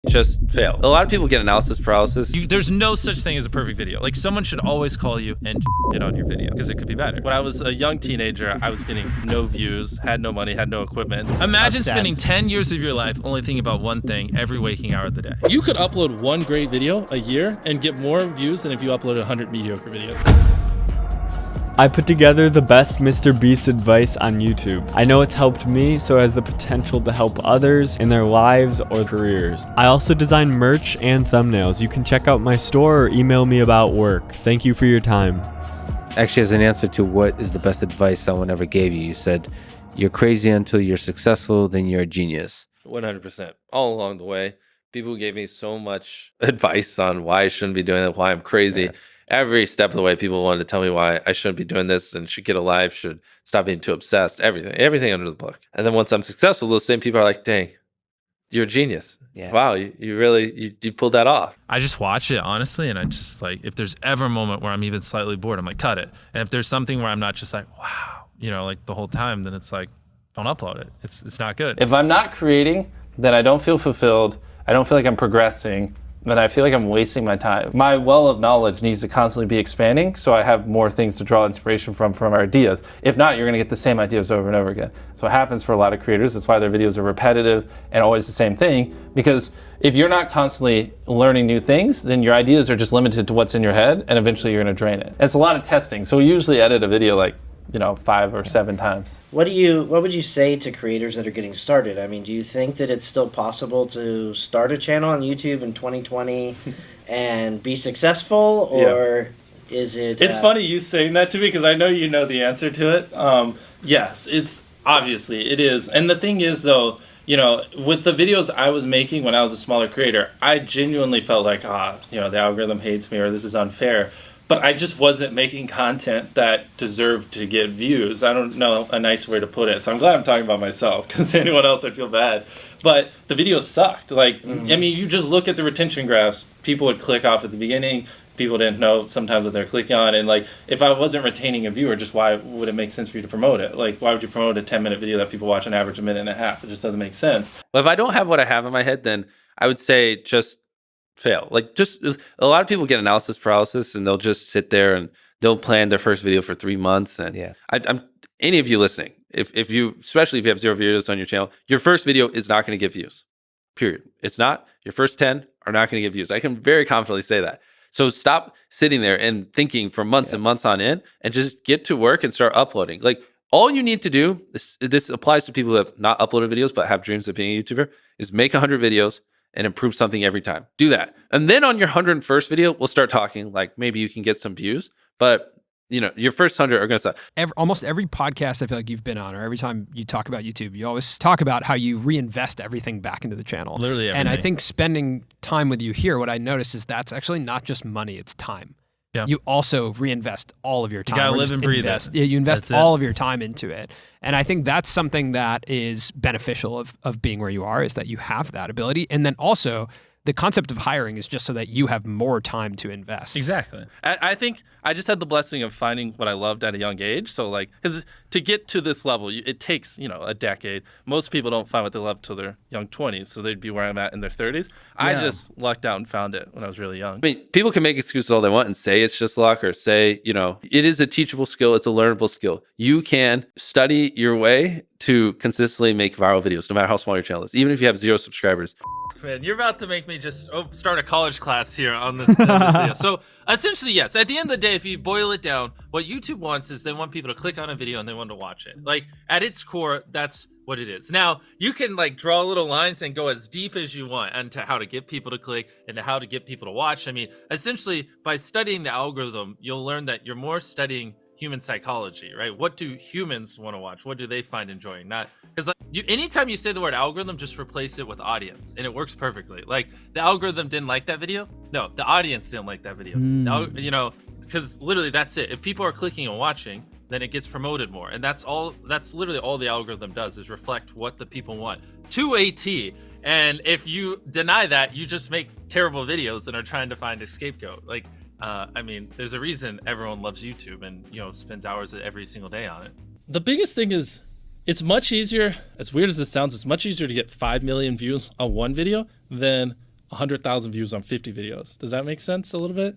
just fail. A lot of people get analysis paralysis. There's no such thing as a perfect video. Like, someone should always call you and it on your video because it could be better. When I was a young teenager, I was getting no views, had no money, had no equipment. Imagine spending 10 years of your life only thinking about one thing every waking hour of the day. You could upload one great video a year and get more views than if you uploaded 100 mediocre videos. I put together the best Mr. Beast advice on YouTube. I know it's helped me, so it has the potential to help others in their lives or careers. I also design merch and thumbnails. You can check out my store or email me about work. Thank you for your time. Actually, as an answer to what is the best advice someone ever gave you, you said, you're crazy until you're successful, then you're a genius. 100%. All along the way, people gave me so much advice on why I shouldn't be doing it, why I'm crazy. Yeah. Every step of the way, people wanted to tell me why I shouldn't be doing this and should get a life, should stop being too obsessed, everything under the book. And then once I'm successful, those same people are like, dang, you're a genius. Yeah. Wow, you really pulled that off. I just watch it, honestly, and I just like, if there's ever a moment where I'm even slightly bored, I'm like, cut it. And if there's something where I'm not just like, wow, like the whole time, then it's like, don't upload it. It's not good. If I'm not creating, then I don't feel fulfilled. I don't feel like I'm progressing. Then I feel like I'm wasting my time. My well of knowledge needs to constantly be expanding so I have more things to draw inspiration from our ideas. If not, you're gonna get the same ideas over and over again. So it happens for a lot of creators. That's why their videos are repetitive and always the same thing, because if you're not constantly learning new things, then your ideas are just limited to what's in your head, and eventually you're gonna drain it. It's a lot of testing. So we usually edit a video like 5 or 7 times. What would you say to creators that are getting started? I mean, do you think that it's still possible to start a channel on YouTube in 2020 and be successful, or is it... It's funny you saying that to me because I know you know the answer to it. Yes, it's obviously, it is. And the thing is, though, with the videos I was making when I was a smaller creator, I genuinely felt like, the algorithm hates me or this is unfair. But I just wasn't making content that deserved to get views. I don't know a nice way to put it. So I'm glad I'm talking about myself, because anyone else I'd feel bad. But the videos sucked. I mean, you just look at the retention graphs. People would click off at the beginning. People didn't know sometimes what they're clicking on. And if I wasn't retaining a viewer, just why would it make sense for you to promote it? Why would you promote a 10-minute video that people watch on average a minute and a half? It just doesn't make sense. Well, if I don't have what I have in my head, then I would say just fail. Just a lot of people get analysis paralysis, and they'll just sit there and they'll plan their first video for 3 months. And yeah, I'm any of you listening, if you, especially if you have 0 videos on your channel, your first video is not going to get views. Period. It's not. Your first 10 are not going to get views. I can very confidently say that. So stop sitting there and thinking for months and months on end, and just get to work and start uploading. All you need to do, this applies to people who have not uploaded videos but have dreams of being a YouTuber, is make 100 videos and improve something every time. Do that. And then on your 101st video, we'll start talking, maybe you can get some views, but your first 100 are going to suck. Almost every podcast I feel like you've been on, or every time you talk about YouTube, you always talk about how you reinvest everything back into the channel. Literally everything. And I think spending time with you here, what I noticed is that's actually not just money, it's time. Yeah. You also reinvest all of your time. You gotta live and breathe it. Yeah, you invest all of your time into it. And I think that's something that is beneficial of being where you are, is that you have that ability. And then also, the concept of hiring is just so that you have more time to invest. Exactly. I think I just had the blessing of finding what I loved at a young age. So because to get to this level, it takes, a decade. Most people don't find what they love till their young 20s. So they'd be where I'm at in their 30s. Yeah. I just lucked out and found it when I was really young. I mean, people can make excuses all they want and say it's just luck, or say, it is a teachable skill. It's a learnable skill. You can study your way to consistently make viral videos, no matter how small your channel is, even if you have 0 subscribers. Man, you're about to make me just start a college class here on this video. So essentially, yes, at the end of the day, if you boil it down, what YouTube wants is they want people to click on a video and they want to watch it. At its core, that's what it is. Now, you can draw little lines and go as deep as you want into how to get people to click and to how to get people to watch. I mean, essentially, by studying the algorithm, you'll learn that you're more studying human psychology, right? What do humans want to watch? What do they find enjoying? Not because anytime you say the word algorithm, just replace it with audience, and it works perfectly. The algorithm didn't like that video. No, the audience didn't like that video. Because literally that's it. If people are clicking and watching, then it gets promoted more, and that's all. That's literally all the algorithm does, is reflect what the people want to a T. And if you deny that, you just make terrible videos and are trying to find a scapegoat. I mean, there's a reason everyone loves YouTube and, spends hours every single day on it. The biggest thing is, it's much easier, as weird as this sounds, it's much easier to get 5 million views on one video than 100,000 views on 50 videos. Does that make sense a little bit?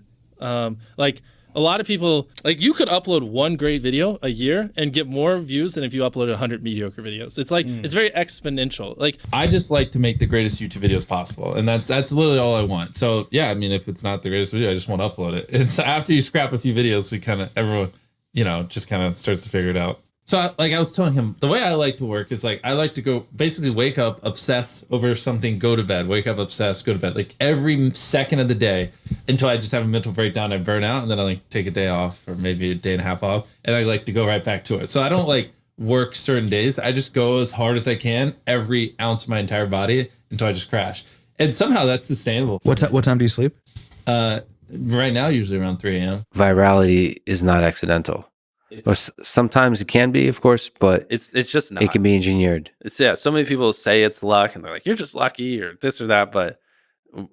Like a lot of people, like you could upload one great video a year and get more views than if you uploaded 100 mediocre videos. It's like, it's very exponential. Like I just like to make the greatest YouTube videos possible. And that's literally all I want. So yeah, I mean, if it's not the greatest video, I just want to upload it. And so after you scrap a few videos, we kind of, everyone, you know, just kind of starts to figure it out. So I was telling him, the way I like to work is like, I like to go basically wake up, obsess over something, go to bed, wake up, obsess, go to bed, like every second of the day until I just have a mental breakdown, I burn out, and then I like take a day off or maybe a day and a half off. And I like to go right back to it. So I don't like work certain days. I just go as hard as I can, every ounce of my entire body until I just crash. And somehow that's sustainable. What time do you sleep? Right now, usually around 3 a.m. Virality is not accidental. Or sometimes it can be, of course, but It's just not. it can be engineered. It's so many people say it's luck, and they're like, "You're just lucky," or this or that. But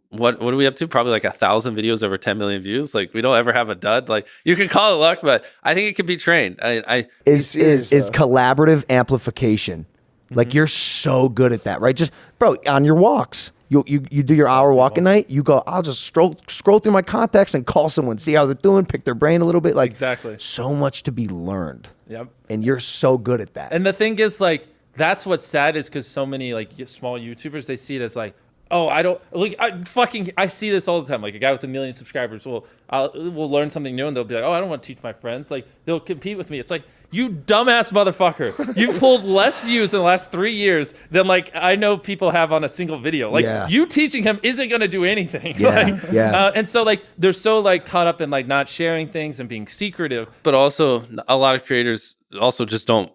what are we up to? Probably like 1,000 videos over 10 million views. Like we don't ever have a dud. Like you can call it luck, but I think it can be trained. Is collaborative amplification. Like you're so good at that, right? Just bro, on your walks, you do your hour walk a night. You go, I'll just scroll through my contacts and call someone, see how they're doing, pick their brain a little bit. Like Exactly. so much to be learned. Yep. And you're so good at that. And the thing is, like, that's what's sad is because so many like small YouTubers, they see it as like, oh, I don't like. I see this all the time. Like a guy with 1 million subscribers will learn something new and they'll be like, oh, I don't want to teach my friends. Like they'll compete with me. It's like, you dumbass motherfucker. You pulled less views in the last 3 years than like I know people have on a single video. Like you teaching him isn't going to do anything. And so like they're so like caught up in like not sharing things and being secretive. But also a lot of creators also just don't,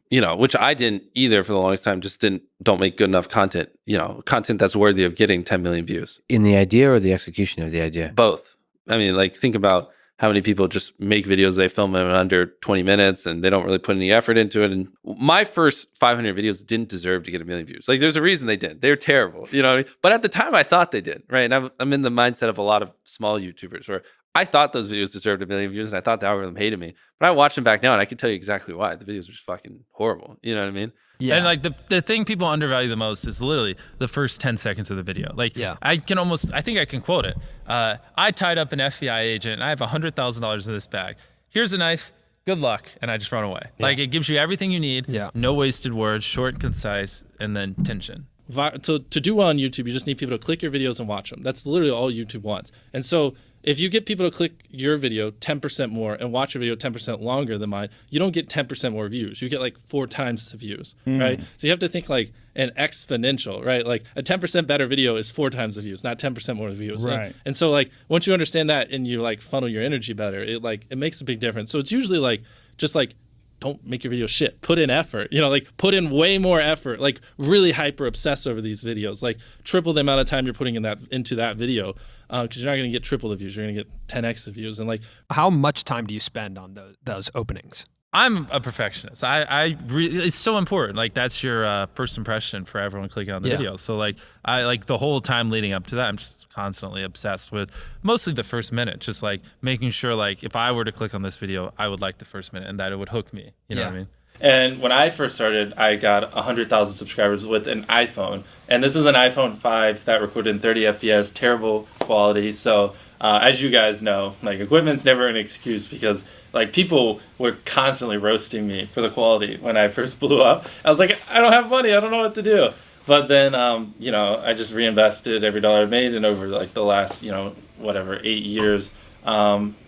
you know, which I didn't either for the longest time, just don't make good enough content, you know, content that's worthy of getting 10 million views. In the idea or the execution of the idea? Both. I mean, like think about how many people just make videos, they film them in under 20 minutes and they don't really put any effort into it. And my first 500 videos didn't deserve to get 1 million views. Like there's a reason they didn't. They're terrible, you know what I mean? But at the time I thought they did, right? And I'm in the mindset of a lot of small YouTubers where I thought those videos deserved 1 million views and I thought the algorithm hated me. But I watch them back now and I can tell you exactly why. The videos are just fucking horrible. You know what I mean? Yeah. And like the thing people undervalue the most is literally the first 10 seconds of the video. Like I think I can quote it. I tied up an FBI agent and I have $100,000 in this bag. Here's a knife. Good luck. And I just run away. Like it gives you everything you need. No wasted words, short and concise, and then tension. To do well on YouTube, you just need people to click your videos and watch them. That's literally all YouTube wants. And so if you get people to click your video 10% more and watch your video 10% longer than mine, you don't get 10% more views. You get like 4 times the views, right? So you have to think like an exponential, right? Like a 10% better video is 4 times the views, not 10% more views. Right. And so like once you understand that and you like funnel your energy better, it makes a big difference. So it's usually like just like don't make your video shit. Put in effort, you know, like put in way more effort, like really hyper obsess over these videos, like triple the amount of time you're putting into that video. Because you're not going to get triple the views, you're going to get 10x the views. And like, how much time do you spend on those openings? I'm a perfectionist. It's so important. Like that's your first impression for everyone clicking on the video. So like I like the whole time leading up to that, I'm just constantly obsessed with mostly the first minute, just like making sure like if I were to click on this video, I would like the first minute and that it would hook me. You know what I mean? And when I first started, I got 100,000 subscribers with an iPhone. And this is an iPhone 5 that recorded in 30 FPS, terrible quality. So as you guys know, like equipment's never an excuse because like people were constantly roasting me for the quality when I first blew up. I was like, I don't have money, I don't know what to do. But then, you know, I just reinvested every dollar I made, and over like the last, 8 years,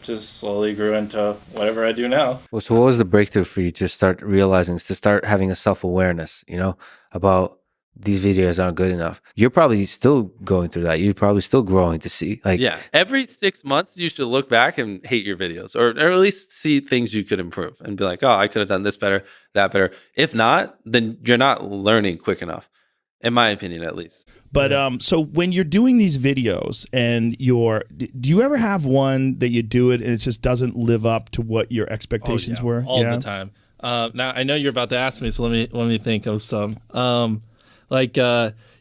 just slowly grew into whatever I do now. Well, so what was the breakthrough for you to start realizing, to start having a self-awareness, about these videos aren't good enough? You're probably still going through that. You're probably still growing to see. Every 6 months, you should look back and hate your videos, or at least see things you could improve and be like, oh, I could have done this better, that better. If not, then you're not learning quick enough, in my opinion, at least. But so when you're doing these videos and do you ever have one that you do it and it just doesn't live up to what your expectations were? All the time. Now I know you're about to ask me, so let me think of some.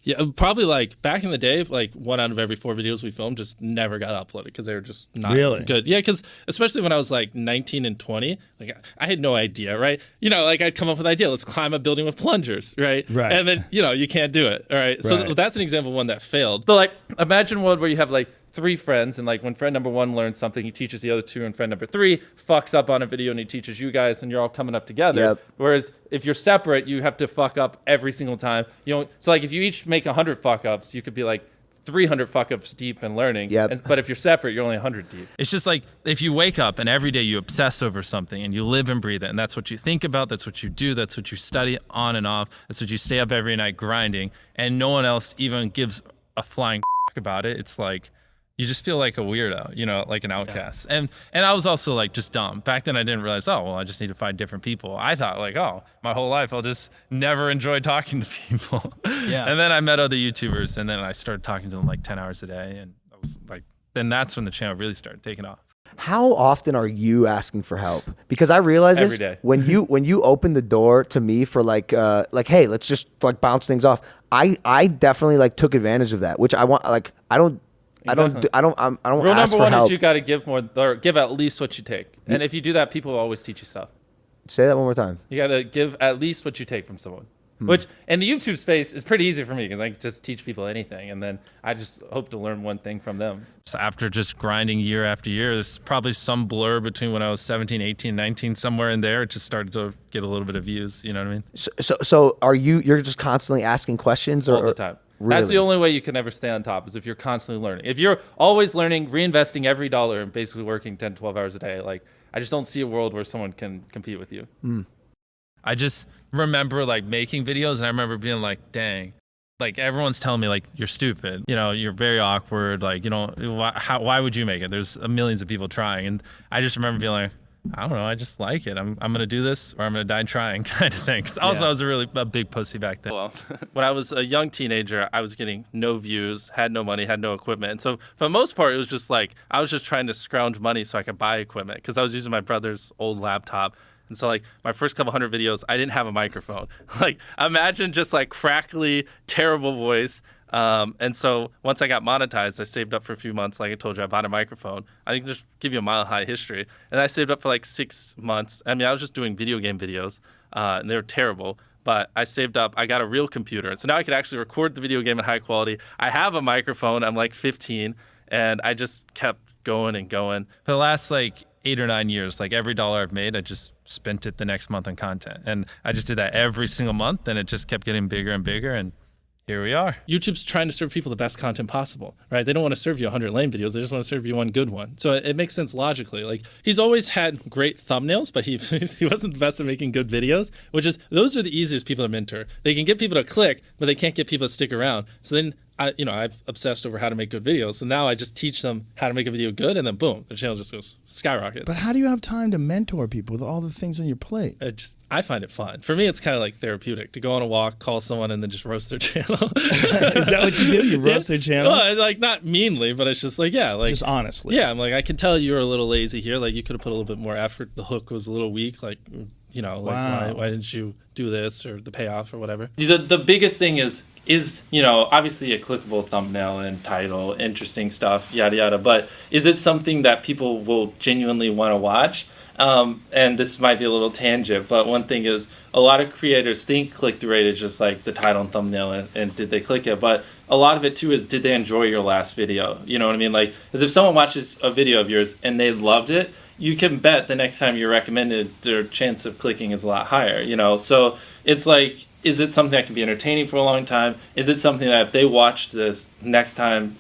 Yeah, probably like back in the day, like 1 out of every 4 videos we filmed just never got uploaded because they were just not Really? good. Yeah, because especially when I was like 19 and 20, like I had no idea, right? You know, like I'd come up with an idea, let's climb a building with plungers, right? Right. And then, you know, you can't do it, all right? So Right. that's an example of one that failed. So like imagine one where you have like 3 friends, and like when friend number 1 learns something, he teaches the other 2, and friend number 3 fucks up on a video and he teaches you guys, and you're all coming up together. Yep. Whereas if you're separate, you have to fuck up every single time. You know, so like if you each make 100 fuck ups, you could be like 300 fuck ups deep and learning. Yep. But if you're separate, you're only 100 deep. It's just like if you wake up and every day you obsess over something and you live and breathe it, and that's what you think about, that's what you do, that's what you study on and off, that's what you stay up every night grinding, and no one else even gives a flying about it. It's like you just feel like a weirdo, you know, like an outcast. And I was also like just dumb. Back then I didn't realize, oh, well, I just need to find different people. I thought like, oh, my whole life I'll just never enjoy talking to people. Yeah. And then I met other YouTubers, and then I started talking to them like 10 hours a day. And I was like, then that's when the channel really started taking off. How often are you asking for help? Because I realize Every this, day. when you open the door to me for like hey, let's just like bounce things off. I definitely like took advantage of that, which I want. Like I don't Exactly. I don't Rule ask number for 1 help. is you got to give more, or give at least what you take. And if you do that, people will always teach you stuff. Say that one more time. You got to give at least what you take from someone. Which, in the YouTube space, is pretty easy for me because I can just teach people anything. And then I just hope to learn one thing from them. So after just grinding year after year, there's probably some blur between when I was 17, 18, 19, somewhere in there. It just started to get a little bit of views. You know what I mean? So are you're just constantly asking questions All the time. Really? That's the only way you can ever stay on top, is if you're constantly learning. If you're always learning, reinvesting every dollar, and basically working 10, 12 hours a day, like I just don't see a world where someone can compete with you. I just remember like making videos, and I remember being like, dang, like everyone's telling me like, you're stupid, you know, you're very awkward, like, you know, why would you make it? There's millions of people trying. And I just remember being like, I don't know, I just like it. I'm gonna do this or I'm gonna die trying, kind of thing. 'Cause also I was a big pussy back then. Well, when I was a young teenager, I was getting no views, had no money, had no equipment. And so for the most part, it was just like, I was just trying to scrounge money so I could buy equipment, because I was using my brother's old laptop. And so like my first couple hundred videos, I didn't have a microphone. Like imagine just like crackly, terrible voice. And so once I got monetized, I saved up for a few months. Like I told you, I bought a microphone. I can just give you a mile high history. And I saved up for like 6 months. I mean, I was just doing video game videos, and they were terrible. But I saved up. I got a real computer. So now I could actually record the video game in high quality. I have a microphone. I'm like 15. And I just kept going and going. For the last like 8 or 9 years, like every dollar I've made, I just spent it the next month on content. And I just did that every single month. And it just kept getting bigger and bigger. And here we are. YouTube's trying to serve people the best content possible, right? They don't want to serve you 100 lame videos. They just want to serve you one good one. So it makes sense logically. Like he's always had great thumbnails, but he wasn't the best at making good videos, which is, those are the easiest people to mentor. They can get people to click, but they can't get people to stick around. So then I've obsessed over how to make good videos. So now I just teach them how to make a video good, and then boom, the channel just goes skyrockets. But how do you have time to mentor people with all the things on your plate? I find it fun. For me, it's kind of like therapeutic to go on a walk, call someone, and then just roast their channel. Is that what you do? You roast their channel? Well, like not meanly, but it's just like, yeah, like just honestly. Yeah, I'm like, I can tell you were a little lazy here. Like you could have put a little bit more effort. The hook was a little weak. Like, you know, like Wow. why didn't you do this, or the payoff or whatever? The biggest thing is obviously a clickable thumbnail and title, interesting stuff, yada yada. But is it something that people will genuinely want to watch? And this might be a little tangent, but one thing is, a lot of creators think click-through rate is just like the title and thumbnail and did they click it, but a lot of it too is, did they enjoy your last video? You know what I mean? Like, because if someone watches a video of yours and they loved it, you can bet the next time you're recommended, their chance of clicking is a lot higher, you know? So it's like, is it something that can be entertaining for a long time? Is it something that if they watch this next time,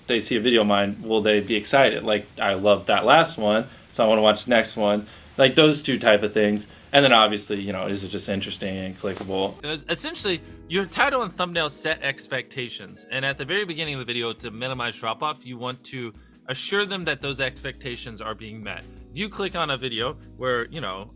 they see a video of mine, will they be excited? Like, I loved that last one, so I want to watch the next one. Like those two type of things. And then obviously, is it just interesting and clickable? Essentially, your title and thumbnail set expectations. And at the very beginning of the video, to minimize drop-off, you want to assure them that those expectations are being met. If you click on a video where,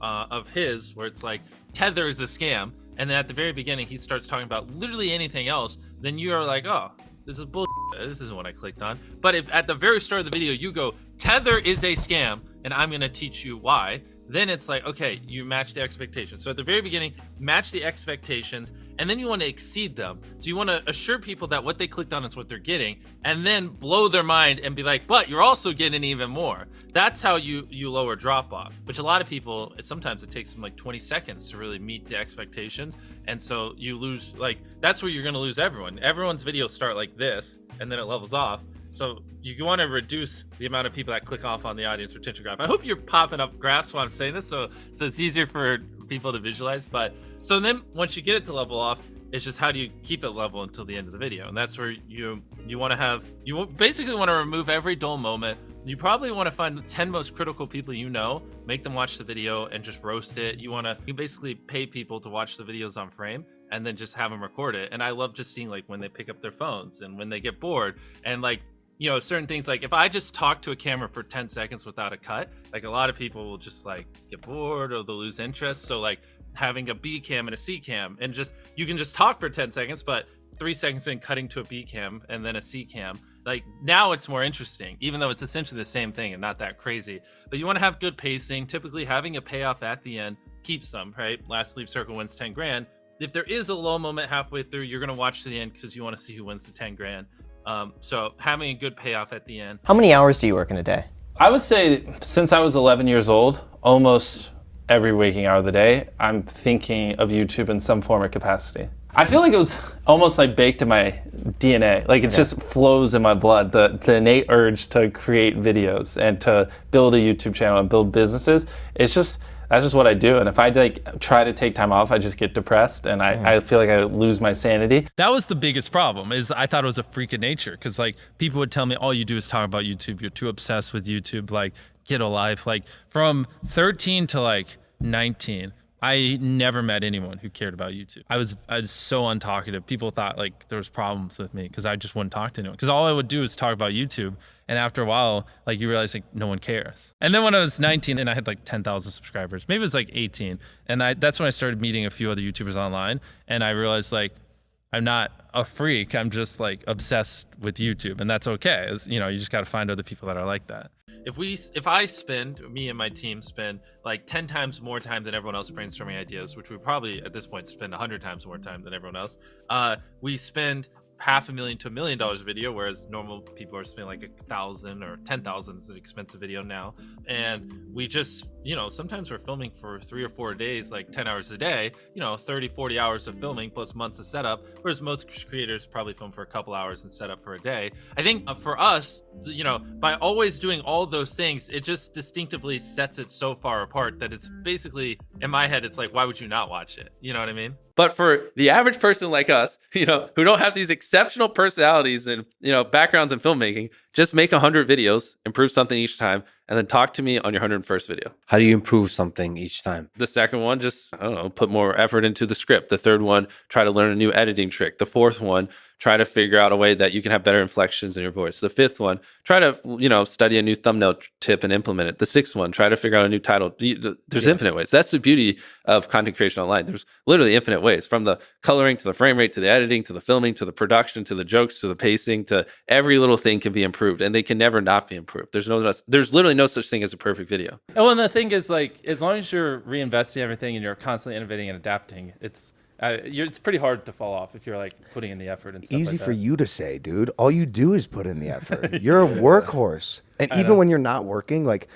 of his, where it's like, Tether is a scam, and then at the very beginning, he starts talking about literally anything else, then you are like, oh, this is bullshit. This isn't what I clicked on. But if at the very start of the video, you go, Tether is a scam, and I'm going to teach you why, then it's like, okay, you match the expectations. So at the very beginning, match the expectations, and then you want to exceed them. So you want to assure people that what they clicked on is what they're getting, and then blow their mind and be like, but you're also getting even more. That's how you lower drop off, which a lot of people, sometimes it takes them like 20 seconds to really meet the expectations. And so you lose, like, that's where you're going to lose everyone. Everyone's videos start like this, and then it levels off. So you want to reduce the amount of people that click off on the audience retention graph. I hope you're popping up graphs while I'm saying this, so it's easier for people to visualize. But so then once you get it to level off, it's just how do you keep it level until the end of the video? And that's where you want to have, basically want to remove every dull moment. You probably want to find the 10 most critical people you know, make them watch the video and just roast it. You basically pay people to watch the videos on frame and then just have them record it. And I love just seeing like when they pick up their phones and when they get bored and like, certain things, like if I just talk to a camera for 10 seconds without a cut, like a lot of people will just like get bored or they'll lose interest. So like having a B cam and a C cam, and just, you can just talk for 10 seconds, but 3 seconds in cutting to a B cam and then a C cam, like now it's more interesting, even though it's essentially the same thing and not that crazy. But you want to have good pacing. Typically having a payoff at the end keeps them, right? Last leave circle wins 10 grand. If there is a low moment halfway through, you're going to watch to the end because you want to see who wins the 10 grand. So having a good payoff at the end. How many hours do you work in a day? I would say since I was 11 years old, almost every waking hour of the day, I'm thinking of YouTube in some form or capacity. I feel like it was almost like baked in my DNA. Like it just flows in my blood, the innate urge to create videos and to build a YouTube channel and build businesses. That's just what I do. And if I like try to take time off, I just get depressed and I feel like I lose my sanity. That was the biggest problem, is I thought it was a freak of nature, because like people would tell me, all you do is talk about YouTube, you're too obsessed with YouTube, like get a life. Like from 13 to like 19, I never met anyone who cared about YouTube. I was so untalkative. People thought like there was problems with me because I just wouldn't talk to anyone. Because all I would do is talk about YouTube. And after a while, like you realize like no one cares. And then when I was 19 and I had like 10,000 subscribers, maybe it was like 18. And that's when I started meeting a few other YouTubers online. And I realized like, I'm not a freak. I'm just like obsessed with YouTube, and that's okay. You just got to find other people that are like that. If I spend, me and my team spend like 10 times more time than everyone else brainstorming ideas, which we probably at this point spend 100 times more time than everyone else, we spend $500,000 to $1 million a video, whereas normal people are spending like 1,000 or 10,000 is an expensive video now. And we just, sometimes we're filming for 3 or 4 days, like 10 hours a day, 30, 40 hours of filming plus months of setup, whereas most creators probably film for a couple hours and set up for a day. I think for us, by always doing all those things, it just distinctively sets it so far apart that it's basically, in my head, it's like, why would you not watch it? You know what I mean? But for the average person like us, who don't have these exceptional personalities and, backgrounds in filmmaking, just make 100 videos, improve something each time, and then talk to me on your 101st video. How do you improve something each time? The second one, just, put more effort into the script. The third one, try to learn a new editing trick. The fourth one, try to figure out a way that you can have better inflections in your voice. The fifth one, try to, study a new thumbnail tip and implement it. The sixth one, try to figure out a new title. There's infinite ways. That's the beauty of content creation online. There's literally infinite ways, from the coloring to the frame rate, to the editing, to the filming, to the production, to the jokes, to the pacing, to every little thing can be improved, and they can never not be improved. There's literally no such thing as a perfect video. And the thing is, like, as long as you're reinvesting everything and you're constantly innovating and adapting, it's pretty hard to fall off if you're like putting in the effort and stuff. Easy like for that. you to say, dude. All you do is put in the effort. You're a workhorse. And even when you're not working, like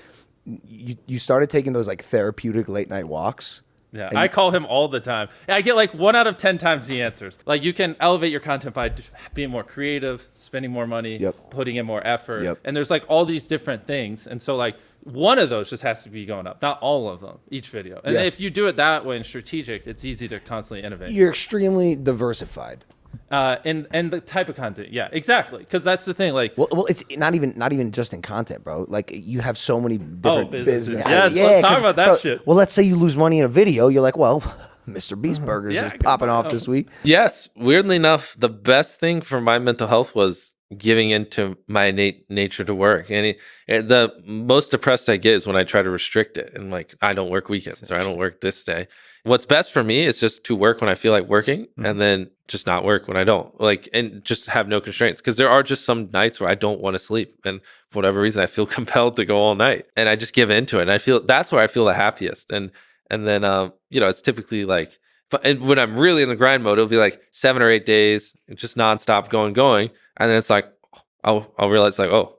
you started taking those like therapeutic late night walks. Yeah, I call him all the time. I get like 1 out of 10 times the answers. Like you can elevate your content by being more creative, spending more money, putting in more effort. And there's like all these different things. And so like one of those just has to be going up, not all of them, each video. And if you do it that way and strategic, it's easy to constantly innovate. You're extremely diversified. And the type of content, yeah, exactly, because that's the thing. Like, well, it's not even just in content, bro. Like you have so many different businesses. Yes, let's talk about that shit. Well, let's say you lose money in a video, you're like, well, Mr. Burgers is popping off this week. Yes, weirdly enough, the best thing for my mental health was giving into my innate nature to work. And the most depressed I get is when I try to restrict it and like I don't work weekends or I don't work this day. What's best for me is just to work when I feel like working and then just not work when I don't, like, and just have no constraints, because there are just some nights where I don't want to sleep, and for whatever reason I feel compelled to go all night, and I just give into it, and I feel that's where I feel the happiest. And then it's typically like, and when I'm really in the grind mode, it'll be like 7 or 8 days, just nonstop going, and then it's like I'll realize like, oh,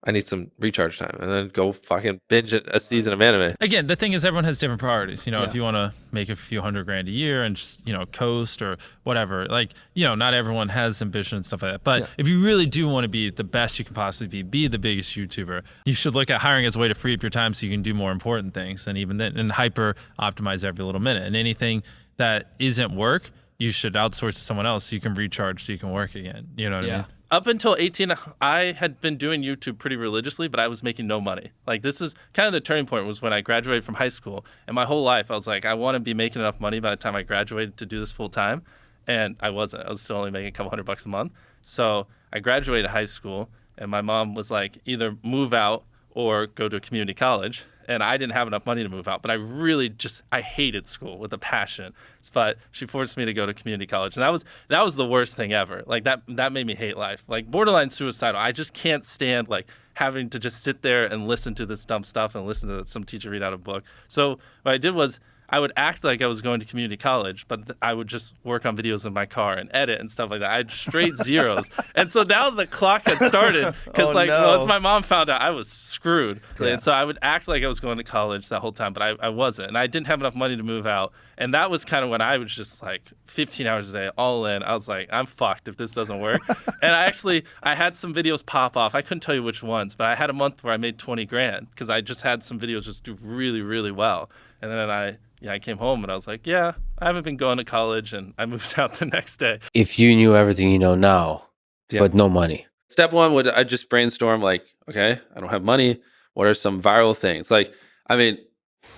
I need some recharge time, and then go fucking binge a season of anime. Again, the thing is, everyone has different priorities. If you want to make a few $100,000 a year and just, coast or whatever, like, not everyone has ambition and stuff like that. But if you really do want to be the best you can possibly be the biggest YouTuber, you should look at hiring as a way to free up your time so you can do more important things, and even then, and hyper optimize every little minute. And anything that isn't work, you should outsource to someone else so you can recharge, so you can work again. You know what I mean? Up until 18, I had been doing YouTube pretty religiously, but I was making no money. Like, this is kind of the turning point, was when I graduated from high school. And my whole life, I was like, I want to be making enough money by the time I graduated to do this full time. And I wasn't. I was still only making a couple $100 a month. So I graduated high school, and my mom was like, either move out or go to a community college. And I didn't have enough money to move out, but I hated school with a passion. But she forced me to go to community college, and that was the worst thing ever. Like, that made me hate life, like borderline suicidal. I just can't stand like having to just sit there and listen to this dumb stuff and listen to some teacher read out a book. So what I did was, I would act like I was going to community college, but I would just work on videos in my car and edit and stuff like that. I had straight zeros. And so now the clock had started, because once my mom found out, I was screwed. Yeah. And so I would act like I was going to college that whole time, but I wasn't. And I didn't have enough money to move out. And that was kind of when I was just like 15 hours a day, all in. I was like, I'm fucked if this doesn't work. And I had some videos pop off. I couldn't tell you which ones, but I had a month where I made 20 grand because I just had some videos just do really, really well. And then I came home and I was like, I haven't been going to college, and I moved out the next day. If you knew everything you know now, but no money. Step one would, I just brainstorm like, okay, I don't have money. What are some viral things? Like, I mean,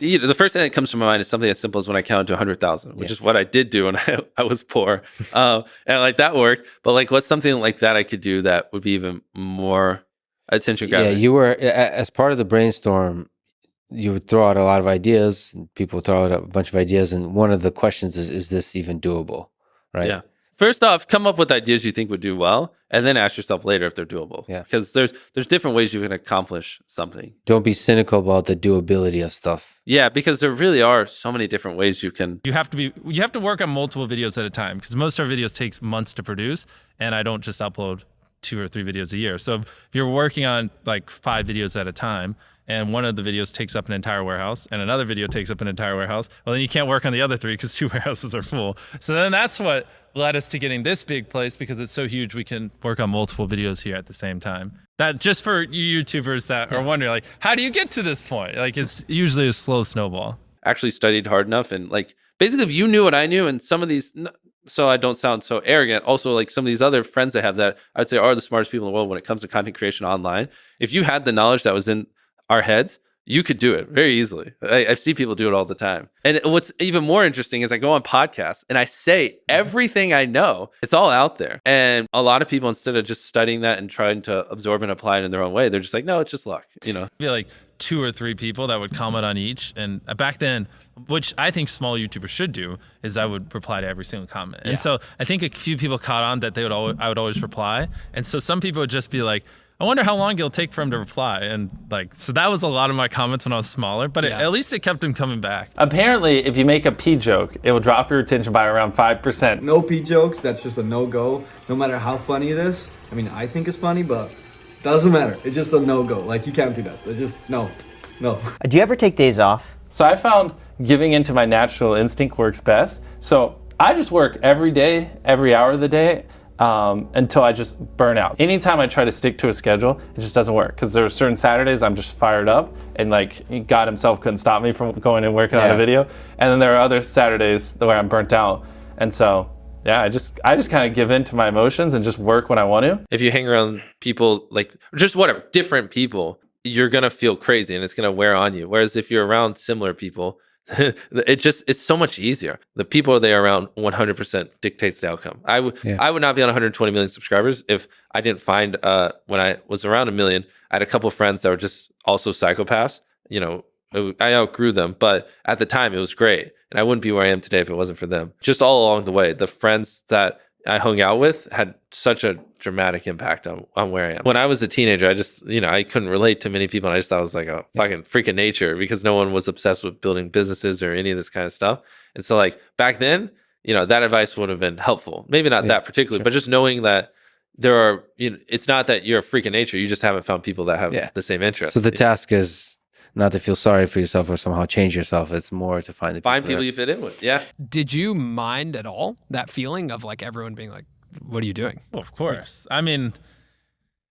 the first thing that comes to my mind is something as simple as when I counted to 100,000, which is what I did do when I was poor. And like that worked. But like, what's something like that I could do that would be even more attention grabbing? Yeah, you were, as part of the brainstorm, you would throw out a lot of ideas, and people throw out a bunch of ideas. And one of the questions is this even doable? Right? Yeah. First off, come up with ideas you think would do well, and then ask yourself later if they're doable. Yeah. There's different ways you can accomplish something. Don't be cynical about the doability of stuff. Yeah, because there really are so many different ways you can. You have to work on multiple videos at a time, because most of our videos takes months to produce, and I don't just upload 2 or 3 videos a year. So if you're working on like 5 videos at a time, and one of the videos takes up an entire warehouse, and another video takes up an entire warehouse, well, then you can't work on the other 3 because 2 warehouses are full. So then that's what led us to getting this big place, because it's so huge we can work on multiple videos here at the same time. That just for you YouTubers that are wondering, like, how do you get to this point? Like, it's usually a slow snowball. Actually studied hard enough, and like, basically if you knew what I knew, and some of these, so I don't sound so arrogant, also like some of these other friends I have that I would say are the smartest people in the world when it comes to content creation online, if you had the knowledge that was in our heads, you could do it very easily. I see people do it all the time. And what's even more interesting is I go on podcasts and I say everything I know. It's all out there. And a lot of people, instead of just studying that and trying to absorb and apply it in their own way, they're just like, no, it's just luck, Be like 2 or 3 people that would comment on each. And back then, which I think small YouTubers should do, is I would reply to every single comment. And so I think a few people caught on that I would always reply. And so some people would just be like, I wonder how long it'll take for him to reply. And like, so that was a lot of my comments when I was smaller, but at least it kept him coming back. Apparently, if you make a pee joke, it will drop your attention by around 5%. No pee jokes, that's just a no-go. No matter how funny it is. I mean, I think it's funny, but doesn't matter. It's just a no-go. Like, you can't do that. It's just, no. Do you ever take days off? So I found giving into my natural instinct works best. So I just work every day, every hour of the day, until I just burn out. Anytime I try to stick to a schedule, it just doesn't work, because there are certain Saturdays I'm just fired up, and like God himself couldn't stop me from going and working on a video. And then there are other Saturdays where I'm burnt out. And so I just kind of give in to my emotions and just work when I want to. If you hang around people, like just whatever, different people, you're going to feel crazy and it's going to wear on you. Whereas if you're around similar people, it's so much easier. The people they are around 100% dictates the outcome. I would not be on 120 million subscribers if I didn't find when I was around 1 million, I had a couple friends that were just also psychopaths. You know, I outgrew them, but at the time it was great. And I wouldn't be where I am today if it wasn't for them. Just all along the way, the friends that I hung out with had such a dramatic impact on where I am. When I was a teenager, I just, I couldn't relate to many people. And I just thought I was like a fucking freak of nature because no one was obsessed with building businesses or any of this kind of stuff. And so like back then, that advice would have been helpful. Maybe not that particularly, but just knowing that there are, it's not that you're a freak of nature. You just haven't found people that have the same interests. So the task is not to feel sorry for yourself or somehow change yourself. It's more to find people you fit in with. Yeah. Did you mind at all that feeling of like everyone being like, what are you doing? Well, of course. I mean,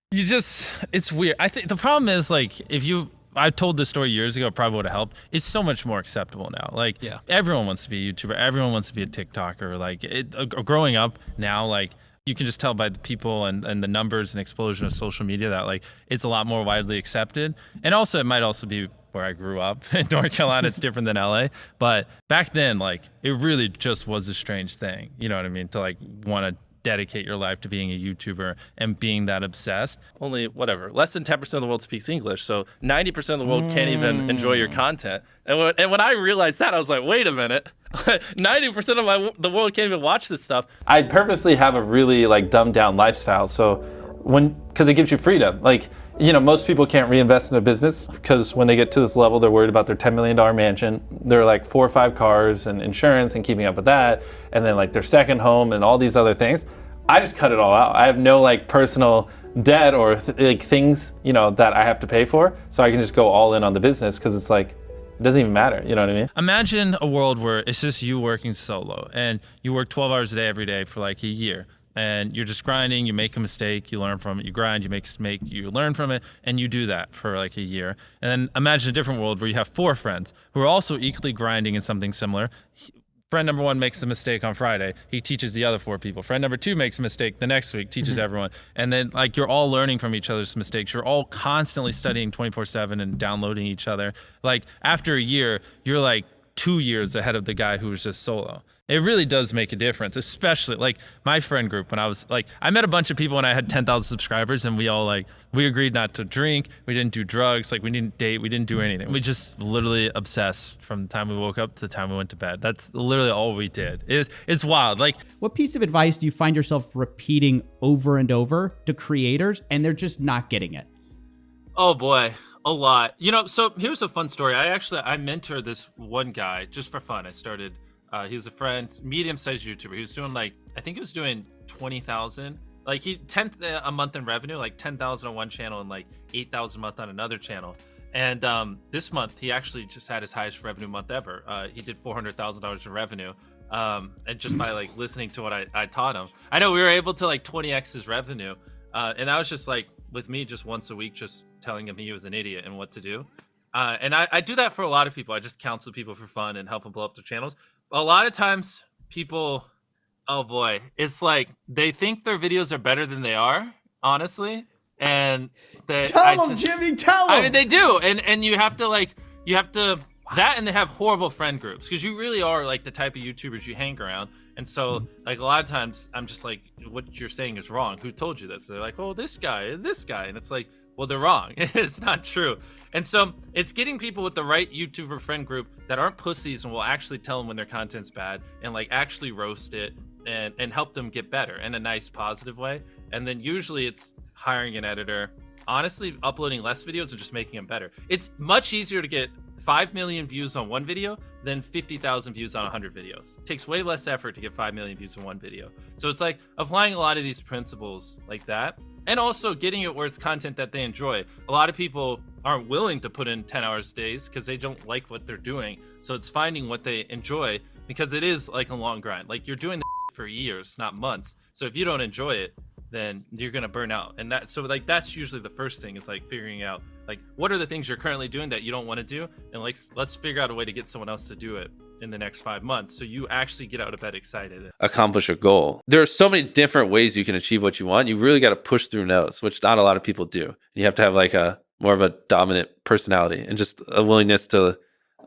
it's weird. I think the problem is like, I told this story years ago, it probably would have helped. It's so much more acceptable now. Like everyone wants to be a YouTuber. Everyone wants to be a TikToker. Like growing up now, like, you can just tell by the people and the numbers and explosion of social media that like it's a lot more widely accepted. And also it might also be where I grew up in North Carolina. It's different than LA. But back then, like it really just was a strange thing. You know what I mean? To like want to dedicate your life to being a YouTuber and being that obsessed. Only less than 10% of the world speaks English. So 90% of the world can't even enjoy your content. And when I realized that, I was like, wait a minute. 90% of the world can't even watch this stuff. I purposely have a really like dumbed down lifestyle. So because it gives you freedom. Like, most people can't reinvest in a business because when they get to this level, they're worried about their $10 million mansion. They're like 4 or 5 cars and insurance and keeping up with that. And then like their second home and all these other things. I just cut it all out. I have no like personal debt or things, that I have to pay for. So I can just go all in on the business because it's like, it doesn't even matter. You know what I mean? Imagine a world where it's just you working solo and you work 12 hours a day every day for like a year. And you're just grinding, you make a mistake, you learn from it, you grind, you make a mistake, you learn from it, and you do that for like a year. And then imagine a different world where you have 4 friends who are also equally grinding in something similar. Friend number 1 makes a mistake on Friday. He teaches the other 4 people. Friend number 2 makes a mistake the next week, teaches everyone. And then like you're all learning from each other's mistakes. You're all constantly studying 24/7 and downloading each other. Like after a year, you're like 2 years ahead of the guy who was just solo. It really does make a difference, especially like my friend group when I was like, I met a bunch of people when I had 10,000 subscribers and we all like, we agreed not to drink. We didn't do drugs. Like we didn't date. We didn't do anything. We just literally obsessed from the time we woke up to the time we went to bed. That's literally all we did. It's wild. Like, what piece of advice do you find yourself repeating over and over to creators and they're just not getting it? Oh boy, a lot. So here's a fun story. I mentored this one guy just for fun. I started, he was a friend, medium-sized YouTuber. He was doing like, I think he was doing 20,000. Like 10th a month in revenue, like 10,000 on one channel and like 8,000 a month on another channel. And this month he actually just had his highest revenue month ever. He did $400,000 in revenue. And just by like listening to what I taught him. I know we were able to like 20x his revenue. And that was just like with me just once a week, just telling him he was an idiot and what to do. And I do that for a lot of people. I just counsel people for fun and help them blow up their channels. A lot of times people, oh boy, it's like they think their videos are better than they are, honestly. And tell them, Jimmy, tell them. I mean, they do. And you have to that, and they have horrible friend groups because you really are like the type of YouTubers you hang around. And so like a lot of times I'm just like, what you're saying is wrong. Who told you this? They're like, oh, this guy. And it's like, well, they're wrong. It's not true. And so it's getting people with the right YouTuber friend group that aren't pussies and will actually tell them when their content's bad and like actually roast it and help them get better in a nice positive way. And then usually it's hiring an editor, honestly uploading less videos and just making them better. It's much easier to get 5 million views on one video than 50,000 views on 100 videos. It takes way less effort to get 5 million views on one video. So it's like applying a lot of these principles like that, and also getting it where it's content that they enjoy. A lot of people aren't willing to put in 10 hours days because they don't like what they're doing. So it's finding what they enjoy, because it is like a long grind. Like you're doing this for years, not months. So if you don't enjoy it, then you're gonna burn out. And that's usually the first thing, is like figuring out like what are the things you're currently doing that you don't want to do, and like let's figure out a way to get someone else to do it in the next 5 months so you actually get out of bed excited. Accomplish a goal. There are so many different ways you can achieve what you want. You really got to push through no's, which not a lot of people do. You have to have like a more of a dominant personality and just a willingness to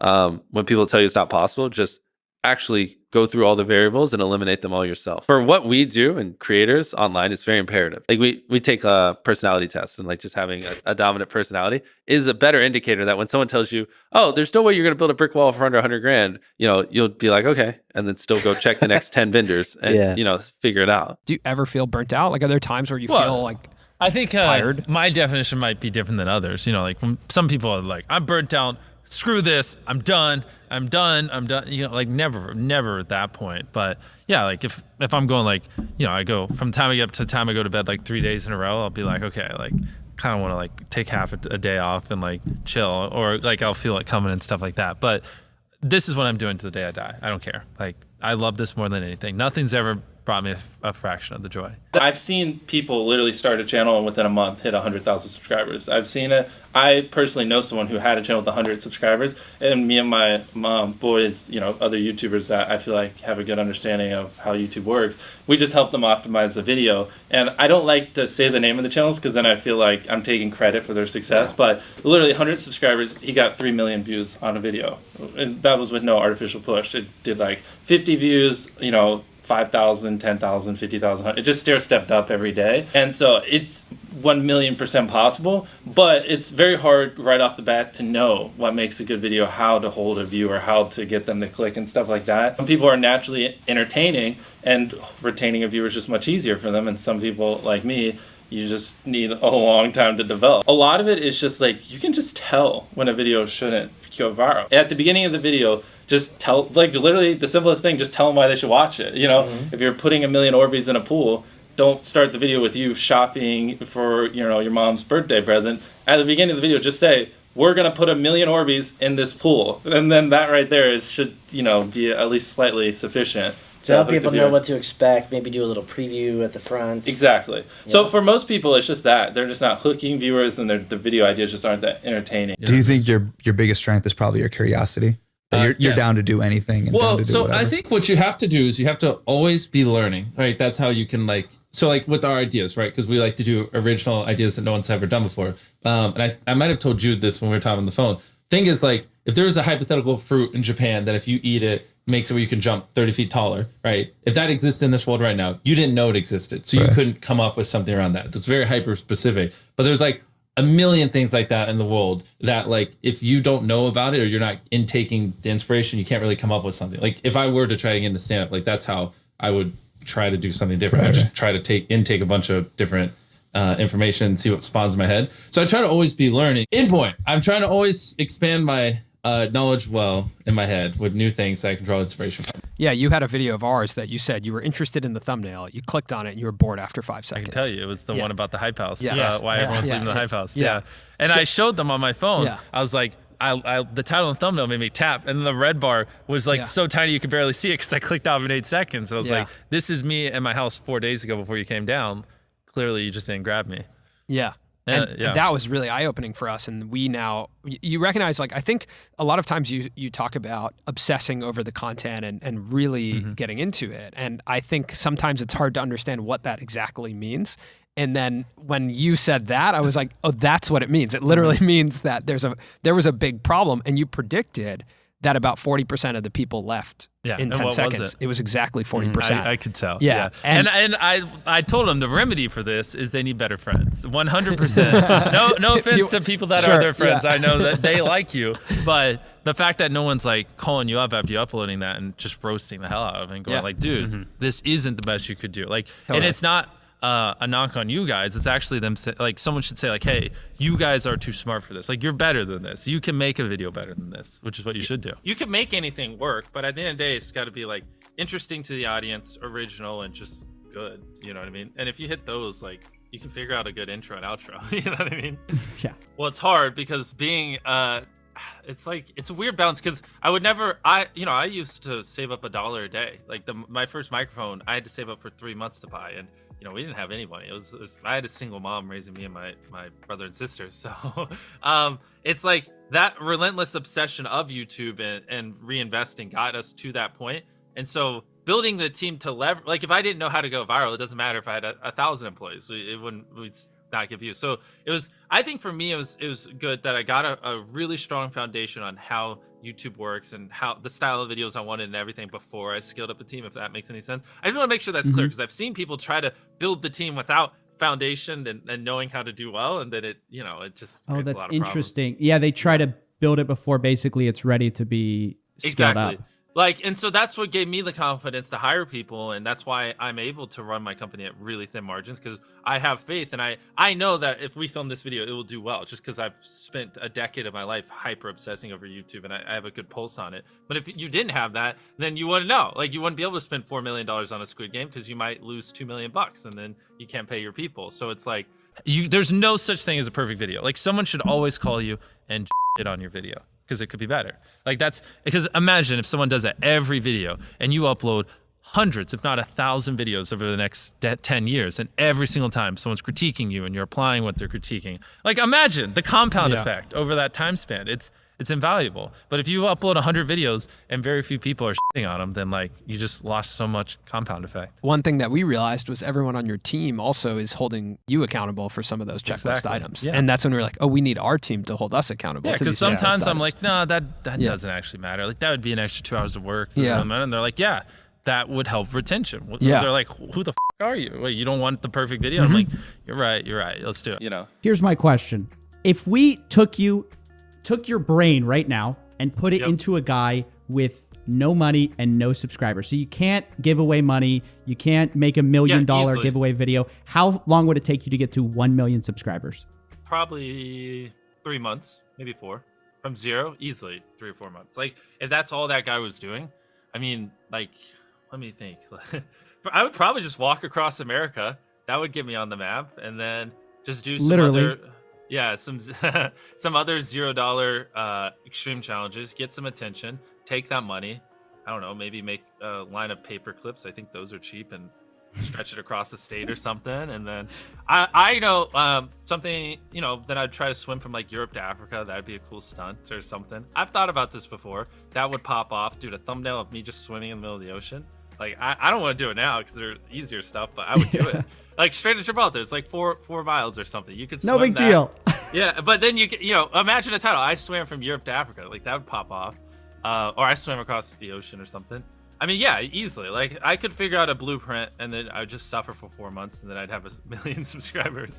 when people tell you it's not possible, just actually go through all the variables and eliminate them all yourself. For what we do and creators online, it's very imperative. Like we take a personality test, and like just having a dominant personality is a better indicator that when someone tells you, oh, there's no way you're going to build a brick wall for under 100 grand, you know, you'll be like, okay, and then still go check the next 10 vendors and, you know, figure it out. Do you ever feel burnt out? Like, are there times where you feel like I think tired? My definition might be different than others. You know, like some people are like, I'm burnt out. Screw this. I'm done. I'm done. You know, like never at that point. But yeah, like if I'm going like, you know, I go from the time I get up to the time I go to bed like 3 days in a row, I'll be like, okay, like kind of want to like take half a day off and like chill, or like I'll feel it coming and stuff like that. But this is what I'm doing to the day I die. I don't care. Like I love this more than anything. Nothing's ever brought me a fraction of the joy. I've seen people literally start a channel and within a month hit 100,000 subscribers. I've seen it. I personally know someone who had a channel with 100 subscribers, and me and my boys, you know, other YouTubers that I feel like have a good understanding of how YouTube works, we just help them optimize the video. And I don't like to say the name of the channels because then I feel like I'm taking credit for their success, but literally 100 subscribers, he got 3 million views on a video. And that was with no artificial push. It did like 50 views, you know, 5,000, 10,000, 50,000. It just stair-stepped up every day. And so it's 1,000,000% possible, but it's very hard right off the bat to know what makes a good video, how to hold a viewer, how to get them to click and stuff like that. Some people are naturally entertaining, and retaining a viewer is just much easier for them. And some people, like me, you just need a long time to develop. A lot of it is just like, you can just tell when a video shouldn't go viral. At the beginning of the video, just tell, like literally the simplest thing, just tell them why they should watch it. You know, if you're putting 1,000,000 Orbeez in a pool, don't start the video with you shopping for, you know, your mom's birthday present. At the beginning of the video, just say, we're going to put 1,000,000 Orbeez in this pool. And then that right there should, you know, be at least slightly sufficient. To help people know what to expect, maybe do a little preview at the front. Exactly. Yeah. So for most people, it's just that. They're just not hooking viewers, and the video ideas just aren't that entertaining. Do you think your biggest strength is probably your curiosity? You're down to do anything. And down to do so whatever. I think what you have to do is you have to always be learning, right? That's how you can like, so like with our ideas, right? Because we like to do original ideas that no one's ever done before. And I might have told Jude this when we were talking on the phone. Thing is, like, if there was a hypothetical fruit in Japan that if you eat it, makes it where you can jump 30 feet taller, right? If that exists in this world right now, you didn't know it existed. So you couldn't come up with something around that. It's very hyper specific. But there's like a million things like that in the world that, like, if you don't know about it or you're not intaking the inspiration, you can't really come up with something. Like if I were to try to get into stand-up, like that's how I would try to do something different. I just try to intake a bunch of different information and see what spawns in my head. So I try to always be learning. In point, I'm trying to always expand my knowledge well in my head with new things that I can draw inspiration from. Yeah, you had a video of ours that you said you were interested in the thumbnail. You clicked on it and you were bored after 5 seconds. I can tell you, it was the one about the hype house. Yes. Why everyone's leaving the hype house. Yeah. And I showed them on my phone. Yeah. I was like, the title and thumbnail made me tap, and the red bar was like so tiny you could barely see it because I clicked off in 8 seconds. I was like, this is me at my house 4 days ago before you came down. Clearly, you just didn't grab me. Yeah. And that was really eye-opening for us. And we now, you recognize, like, I think a lot of times you talk about obsessing over the content and really getting into it. And I think sometimes it's hard to understand what that exactly means. And then when you said that, I was like, oh, that's what it means. It literally means that there was a big problem, and you predicted that about 40% of the people left in 10 seconds. It was exactly 40%. I could tell. Yeah. And I told them the remedy for this is they need better friends. 100%. No offense to people that are their friends. I know that they like you, but the fact that no one's like calling you up after you uploading that and just roasting the hell out of it and going like, dude, this isn't the best you could do. Like, and it's not a knock on you guys. It's actually them like, someone should say like, hey, you guys are too smart for this. Like, you're better than this. You can make a video better than this, which is what you should do. You can make anything work, but at the end of the day, it's got to be like interesting to the audience, original, and just good. You know what I mean? And if you hit those, like, you can figure out a good intro and outro. You know what I mean? Yeah. Well, it's hard because being it's like, it's a weird balance because I used to save up $1 a day. Like my first microphone, I had to save up for 3 months to buy, and we didn't have any money. It was I had a single mom raising me and my brother and sister. So it's like that relentless obsession of YouTube and reinvesting got us to that point. And so building the team to leverage, like if I didn't know how to go viral, it doesn't matter if I had 1,000 employees. We'd not give you. So I think for me, it was good that I got a really strong foundation on how YouTube works and how the style of videos I wanted and everything before I scaled up a team, if that makes any sense. I just want to make sure that's clear, because I've seen people try to build the team without foundation and knowing how to do well, and then it just Oh, creates that's a lot of interesting. Yeah, they try to build it before basically it's ready to be scaled up. Like, and so that's what gave me the confidence to hire people, and that's why I'm able to run my company at really thin margins, because I have faith, and I know that if we film this video, it will do well, just because I've spent a decade of my life hyper obsessing over YouTube, and I have a good pulse on it. But if you didn't have that, then you wouldn't know. Like, you wouldn't be able to spend $4 million on a Squid Game, because you might lose $2 million, and then you can't pay your people. So it's like, there's no such thing as a perfect video. Like, someone should always call you and shit on your video, because it could be better. Like, that's because imagine if someone does that every video and you upload hundreds, if not 1,000 videos over the next 10 years, and every single time someone's critiquing you and you're applying what they're critiquing. Like, imagine the compound effect over that time span. It's invaluable. But if you upload 100 videos and very few people are shitting on them, then like you just lost so much compound effect. One thing that we realized was everyone on your team also is holding you accountable for some of those checklist items. Yeah. And that's when we were like, oh, we need our team to hold us accountable. Yeah, because sometimes I'm like, no, that doesn't actually matter. Like, that would be an extra 2 hours of work. And they're like, yeah, that would help retention. Yeah. They're like, who the are you? Wait, you don't want the perfect video? I'm like, you're right. Let's do it. Here's my question. If we took your brain right now and put it into a guy with no money and no subscribers, so you can't give away money, you can't make $1 million giveaway video, how long would it take you to get to 1 million subscribers? probably 3 months, maybe 4. From 0, easily 3 or 4 months. Like, if that's all that guy was doing, I mean, like, let me think. I would probably just walk across America. That would get me on the map, and then just do some other, some other $0 extreme challenges. Get some attention. Take that money. I don't know. Maybe make a line of paper clips. I think those are cheap, and stretch it across the state or something. And then I know something. Then I'd try to swim from like Europe to Africa. That'd be a cool stunt or something. I've thought about this before. That would pop off. Dude, a thumbnail of me just swimming in the middle of the ocean. Like, I don't want to do it now because they're easier stuff, but I would do it. Like, straight to Gibraltar, it's like 4 miles or something. You could swim no big that. deal. Yeah, but then imagine a title. I swam from Europe to Africa. Like, that would pop off. Or I swam across the ocean or something. I mean, yeah, easily. Like, I could figure out a blueprint, and then I would just suffer for 4 months, and then I'd have 1 million subscribers.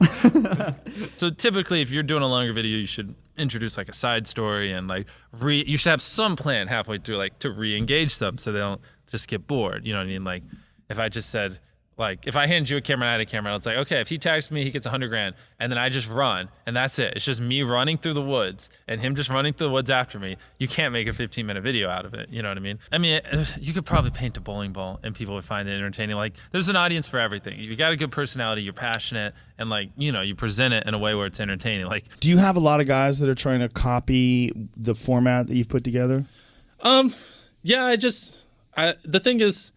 So typically, if you're doing a longer video, you should introduce like a side story, and like you should have some plan halfway through, like to re-engage them so they don't just get bored. You know what I mean? Like, if I just said, like, if I hand you a camera and I had a camera, it's like, okay, if he tags me, he gets 100 grand, and then I just run, and that's it. It's just me running through the woods and him just running through the woods after me. You can't make a 15-minute video out of it. You know what I mean? I mean, you could probably paint a bowling ball and people would find it entertaining. Like, there's an audience for everything. You got a good personality, you're passionate, and like, you present it in a way where it's entertaining. Like, do you have a lot of guys that are trying to copy the format that you've put together? Yeah, the thing is,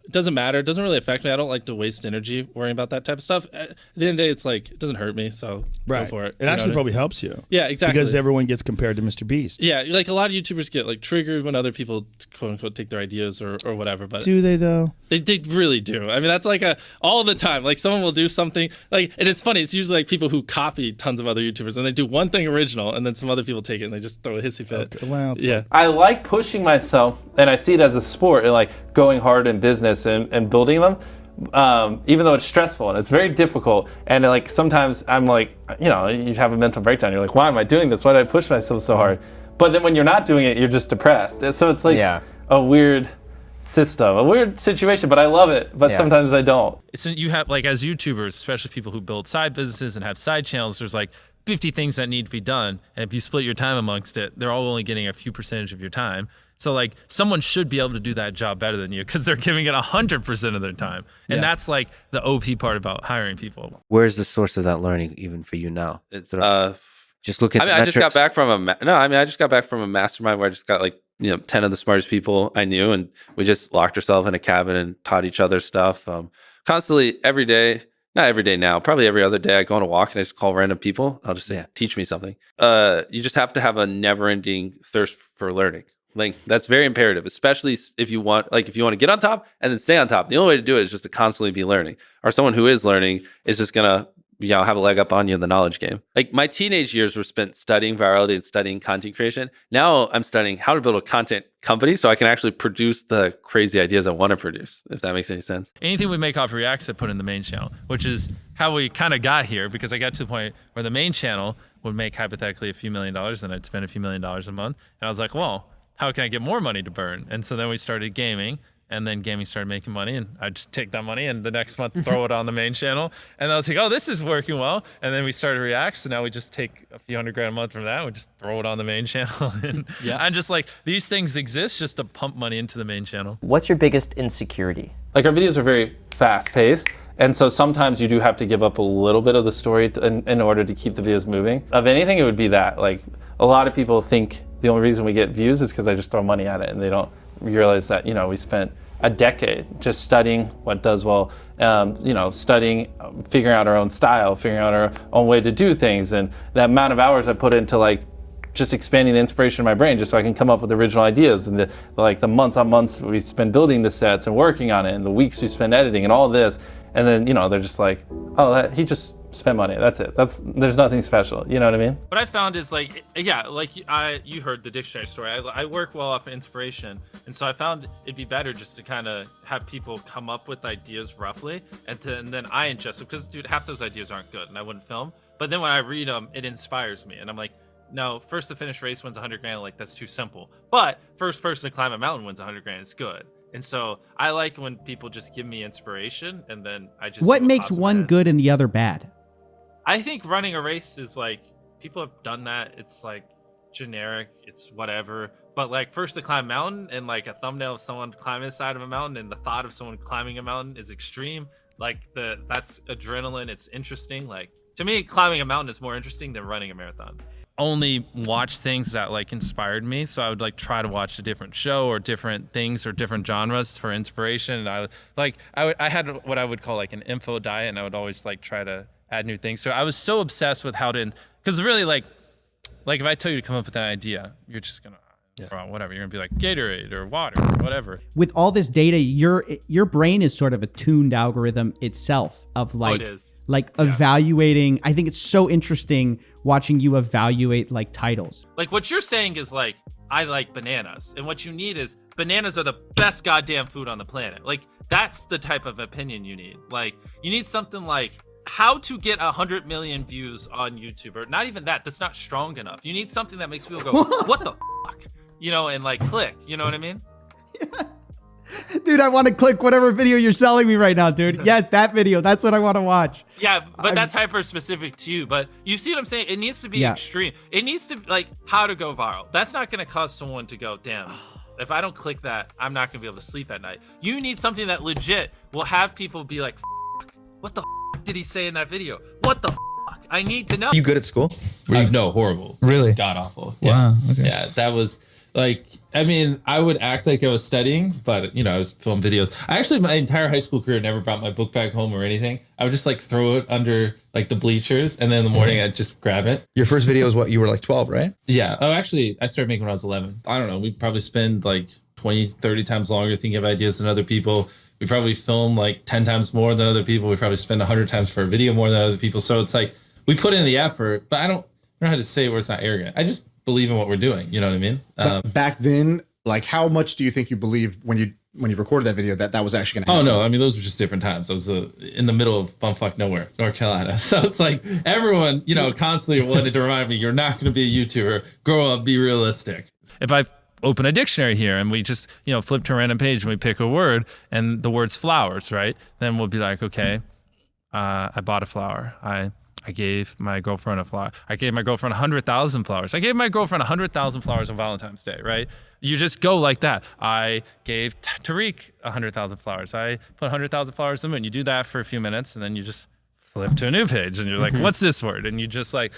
it doesn't matter. It doesn't really affect me. I don't like to waste energy worrying about that type of stuff. At the end of the day, it's like, it doesn't hurt me, so go for it. It actually probably helps you. Yeah, exactly. Because everyone gets compared to Mr. Beast. Yeah, like a lot of YouTubers get like triggered when other people quote unquote take their ideas or whatever. But do they though? They really do. I mean, that's like all the time. Like, someone will do something like, and it's funny. It's usually like people who copy tons of other YouTubers, and they do one thing original, and then some other people take it and they just throw a hissy fit. Okay, well, yeah. I like pushing myself, and I see it as a sport, and like going hard in business and building them, even though it's stressful and it's very difficult. And like sometimes I'm like, you have a mental breakdown. You're like, why am I doing this? Why did I push myself so hard? But then when you're not doing it, you're just depressed. So it's like a weird system, a weird situation, but I love it. But sometimes I don't. You have, like, as YouTubers, especially people who build side businesses and have side channels, there's like 50 things that need to be done. And if you split your time amongst it, they're all only getting a few percentage of your time. So like, someone should be able to do that job better than you because they're giving it 100% of their time. And that's like the OP part about hiring people. Where's the source of that learning even for you now? It's just look at I just got back from I just got back from a mastermind where I just got like 10 of the smartest people I knew, and we just locked ourselves in a cabin and taught each other stuff constantly every day. Not every day now, probably every other day. I go on a walk and I just call random people. I'll just say, teach me something. You just have to have a never-ending thirst for learning. Like, that's very imperative, especially if you want to get on top and then stay on top. The only way to do it is just to constantly be learning. Or someone who is learning is just gonna have a leg up on you in the knowledge game. Like my teenage years were spent studying virality and studying content creation. Now I'm studying how to build a content company so I can actually produce the crazy ideas I want to produce, if that makes any sense. Anything we make off Reacts, I put in the main channel, which is how we kind of got here, because I got to the point where the main channel would make hypothetically a few $1 million, and I'd spend a few $1 million a month. And I was like, well, how can I get more money to burn? And so then we started gaming. And then gaming started making money, and I just take that money and the next month throw it on the main channel. And I was like, oh, this is working well. And then we started React, so now we just take a few $100,000 a month from that, and we just throw it on the main channel. And I'm just like, these things exist just to pump money into the main channel. What's your biggest insecurity? Like our videos are very fast paced. And so sometimes you do have to give up a little bit of the story in order to keep the videos moving. Of anything, it would be that. Like a lot of people think the only reason we get views is because I just throw money at it, and they don't realize that, we spent a decade just studying what does well, studying, figuring out our own style, figuring out our own way to do things. And the amount of hours I put into like just expanding the inspiration in my brain just so I can come up with original ideas, and the months on months we spend building the sets and working on it, and the weeks we spend editing and all this. And then, they're just like, oh, he just spent money. That's it. There's nothing special. You know what I mean? What I found is you heard the dictionary story. I work well off of inspiration. And so I found it'd be better just to kind of have people come up with ideas roughly and then I ingest them. Because, dude, half those ideas aren't good and I wouldn't film. But then when I read them, it inspires me. And I'm like, no, first to finish race wins $100,000. Like, that's too simple. But first person to climb a mountain wins $100,000. It's good. And so I like when people just give me inspiration and then I just... What makes one good and the other bad? I think running a race is like, people have done that. It's like generic, it's whatever. But like first to climb a mountain and like a thumbnail of someone climbing the side of a mountain and the thought of someone climbing a mountain is extreme. Like that's adrenaline, it's interesting. Like to me, climbing a mountain is more interesting than running a marathon. Only watch things that like inspired me, so I would like try to watch a different show or different things or different genres for inspiration. And I had what I would call like an info diet, and I would always like try to add new things. So I was so obsessed with how to, because really like if I tell you to come up with an idea, you're just gonna whatever, you're gonna be like Gatorade or water or whatever. With all this data, your brain is sort of a tuned algorithm itself of like, evaluating. I think it's so interesting watching you evaluate like titles. Like what you're saying is like, I like bananas. And what you need is bananas are the best goddamn food on the planet. Like that's the type of opinion you need. Like you need something like how to get 100 million views on YouTube, or not even that. That's not strong enough. You need something that makes people go, what the fuck? And like click, you know what I mean? Yeah. Dude, I want to click whatever video you're selling me right now, dude. Yes, that video. That's what I want to watch. Yeah, but that's hyper specific to you. But you see what I'm saying? It needs to be extreme. It needs to like how to go viral. That's not going to cause someone to go, damn, if I don't click that, I'm not going to be able to sleep at night. You need something that legit will have people be like, what the did he say in that video? What the I need to know. You good at school? No, horrible. Really? God awful. Wow. Okay. Yeah, that was like, I mean, I would act like I was studying, but I was filming videos. My entire high school career never brought my book bag home or anything. I would just like throw it under like the bleachers, and then in the morning I'd just grab it. Your first video was what? You were like 12, right? Yeah. Oh, actually, I started making when I was 11. I don't know. We'd probably spend like 20, 30 times longer thinking of ideas than other people. We probably film like 10 times more than other people. We probably spend 100 times for a video more than other people. So it's like we put in the effort, but I don't know how to say it where it's not arrogant. I just believe in what we're doing. You know what I mean? Back then, like how much do you think you believed when you recorded that video that was actually going to happen? Oh no, I mean those were just different times. I was in the middle of bumfuck nowhere, North Carolina. So it's like everyone, constantly wanted to remind me, you're not going to be a YouTuber. Grow up, be realistic. If I open a dictionary here and we just, flip to a random page and we pick a word and the word's flowers, right? Then we'll be like, okay, I bought a flower. I gave my girlfriend a flower. I gave my girlfriend 100,000 flowers. I gave my girlfriend 100,000 flowers on Valentine's Day, right? You just go like that. I gave Tariq 100,000 flowers. I put 100,000 flowers in the moon. You do that for a few minutes and then you just flip to a new page and you're like, what's this word? And you just like,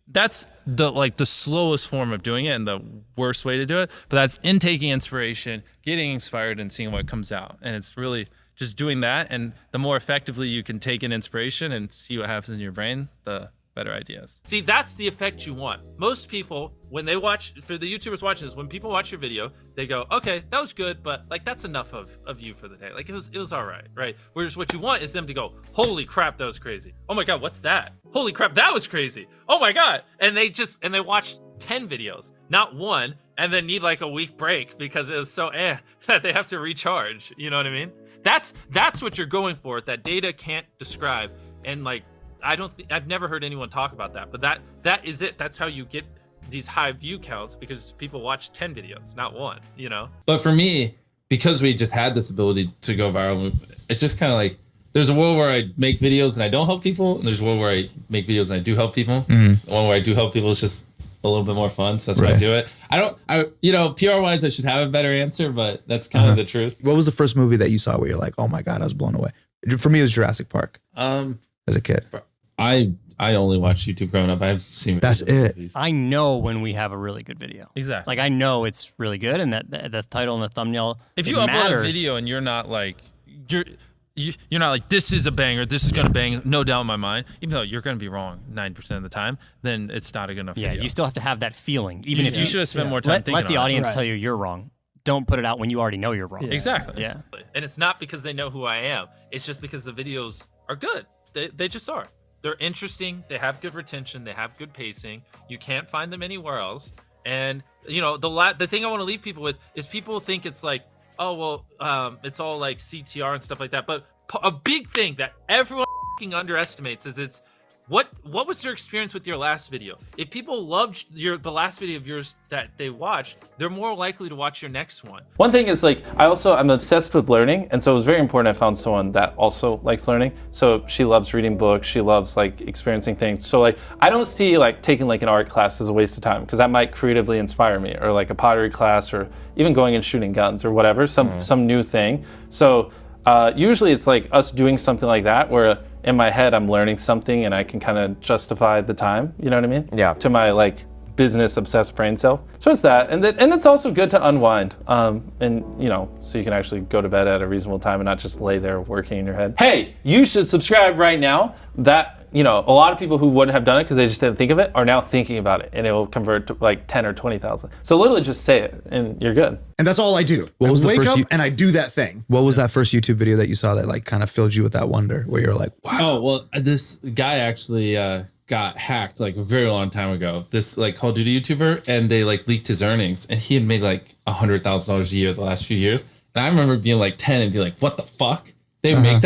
that's the slowest form of doing it and the worst way to do it. But that's in taking inspiration, getting inspired and seeing what comes out. And it's really just doing that. And the more effectively you can take in inspiration and see what happens in your brain, the better ideas. See, that's the effect you want. Most people, when they watch, for the YouTubers watching this, when people watch your video, they go, okay, that was good, but like that's enough of you for the day. Like it was all right, right? Whereas what you want is them to go, holy crap, that was crazy. Oh my God, what's that? Holy crap, that was crazy. Oh my God. And they watch 10 videos, not one, and then need like a week break because it was so that they have to recharge. You know what I mean? That's what you're going for. That data can't describe. And like, I've never heard anyone talk about that, but that is it. That's how you get these high view counts, because people watch 10 videos, not one, you know? But for me, because we just had this ability to go viral, it's just kind of like, there's a world where I make videos and I don't help people, and there's a world where I make videos and I do help people. The one where I do help people is just a little bit more fun, so that's why I do it. PR wise, I should have a better answer, but that's kind of the truth. What was the first movie that you saw where you're like, oh my God, I was blown away? For me, it was Jurassic Park. As a kid. I only watched YouTube growing up. I've seen that's it. Movies. I know when we have a really good video. Exactly. Like I know it's really good, and that the title and the thumbnail. If you upload a video and you're not like you're not like, this is a banger, this is gonna bang, no doubt in my mind, even though you're gonna be wrong 90% of the time, then it's not a good enough video. You still have to have that feeling, even if you should have spent more time thinking. Let the audience tell you you're wrong. Don't put it out when you already know you're wrong. Exactly. Yeah. And it's not because they know who I am. It's just because the videos are good. They just are. They're interesting. They have good retention. They have good pacing. You can't find them anywhere else. And you know, the thing I want to leave people with is people think it's like, oh well, it's all like CTR and stuff like that. But a big thing that everyone underestimates is it's what was your experience with your last video? If people loved the last video of yours that they watched, they're more likely to watch your next one. One thing is like, I'm obsessed with learning, and so it was very important I found someone that also likes learning. So she loves reading books, she loves like experiencing things. So like, I don't see like taking like an art class as a waste of time, because that might creatively inspire me, or like a pottery class, or even going and shooting guns or whatever, some new thing. So usually it's like us doing something like that where in my head I'm learning something and I can kind of justify the time, you know what I mean? Yeah. To my like business obsessed brain self. So it's that, and it's also good to unwind, and you know, so you can actually go to bed at a reasonable time and not just lay there working in your head. Hey, you should subscribe right now. That, you know, a lot of people who wouldn't have done it because they just didn't think of it are now thinking about it, and it will convert to like 10 or 20,000. So literally just say it and you're good. And that's all I do. What was I wake the first up and I do that thing. What was that first YouTube video that you saw that like kind of filled you with that wonder, where you're like, wow? Oh, well, this guy actually got hacked like a very long time ago. This like Call of Duty YouTuber, and they like leaked his earnings, and he had made like $100,000 a year the last few years. And I remember being like 10 and be like, what the fuck? They make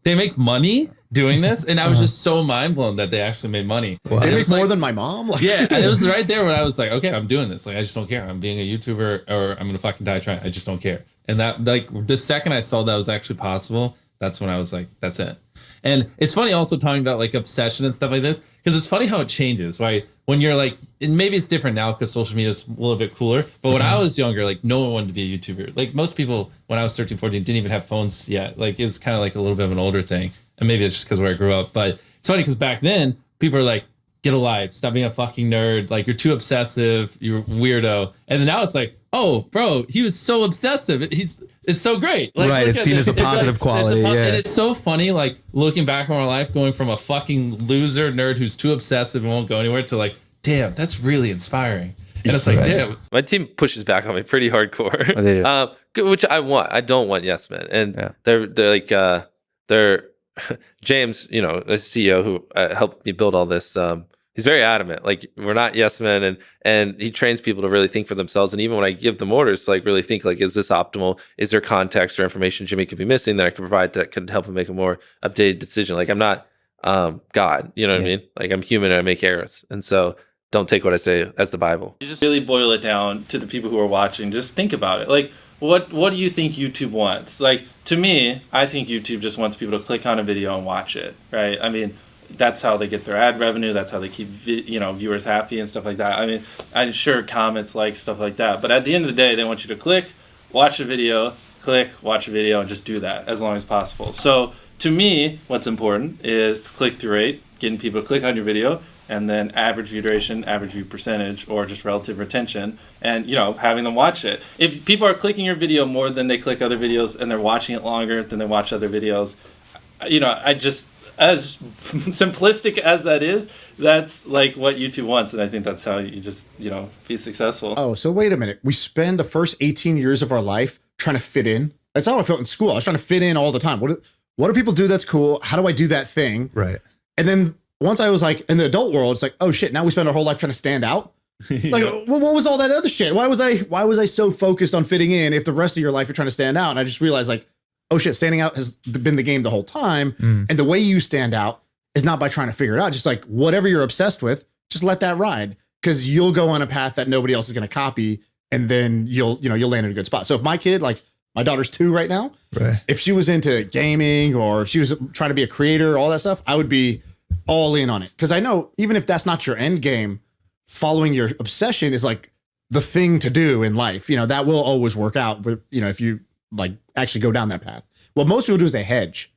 they make money doing this, and I was just so mind blown that they actually made money. Wow. They make more than my mom. Like, yeah, and it was right there when I was like, okay, I'm doing this. Like, I just don't care. I'm being a YouTuber, or I'm gonna fucking die trying. I just don't care. And that, like, the second I saw that was actually possible, that's when I was like, that's it. And it's funny also talking about like obsession and stuff like this, because it's funny how it changes, right? When you're like, and maybe it's different now because social media is a little bit cooler, but when I was younger, like no one wanted to be a YouTuber. Like most people when I was 13, 14 didn't even have phones yet. Like it was kind of like a little bit of an older thing. And maybe it's just because where I grew up. But it's funny because back then people are like, get a life, stop being a fucking nerd. Like you're too obsessive, you're a weirdo. And then now it's like, oh, bro, he was so obsessive. It's so great. Like, right, it's seen as a positive quality. Yeah. And it's so funny, like looking back on our life, going from a fucking loser nerd who's too obsessive and won't go anywhere to like, damn, that's really inspiring. And it's like, damn. My team pushes back on me pretty hardcore. Oh, they do. Which I want. I don't want yes men. And they're like they're James, you know, the CEO who helped me build all this. He's very adamant. Like we're not yes men, and he trains people to really think for themselves. And even when I give them orders to like really think, like, is this optimal? Is there context or information Jimmy could be missing that I could provide that could help him make a more updated decision? Like I'm not God, you know what I mean? Like I'm human and I make errors, and so don't take what I say as the Bible. You just really boil it down to the people who are watching. Just think about it. Like what do you think YouTube wants? Like to me, I think YouTube just wants people to click on a video and watch it, right? I mean, that's how they get their ad revenue. That's how they keep viewers happy and stuff like that. I mean, I'm sure comments like stuff like that. But at the end of the day, they want you to click, watch a video, click, watch a video, and just do that as long as possible. So to me, what's important is click-through rate, getting people to click on your video, and then average view duration, average view percentage, or just relative retention, and having them watch it. If people are clicking your video more than they click other videos, and they're watching it longer than they watch other videos, as simplistic as that is, that's like what YouTube wants, and I think that's how you just, you know, be successful. Oh, so wait a minute. We spend the first 18 years of our life trying to fit in. That's how I felt in school. I was trying to fit in all the time. What do people do that's cool? How do I do that thing? Right. And then once I was like in the adult world, it's like, oh shit, now we spend our whole life trying to stand out. Like, well, what was all that other shit? Why was I so focused on fitting in if the rest of your life you're trying to stand out? And I just realized, like, oh shit, standing out has been the game the whole time. And the way you stand out is not by trying to figure it out. Just like whatever you're obsessed with, just let that ride, because you'll go on a path that nobody else is going to copy, and then you'll land in a good spot. So if my kid, like my daughter's 2 right now, right, if she was into gaming or if she was trying to be a creator, all that stuff, I would be all in on it, because I know even if that's not your end game, following your obsession is like the thing to do in life. You know, that will always work out. But, you know, if you like actually go down that path, what most people do is they hedge.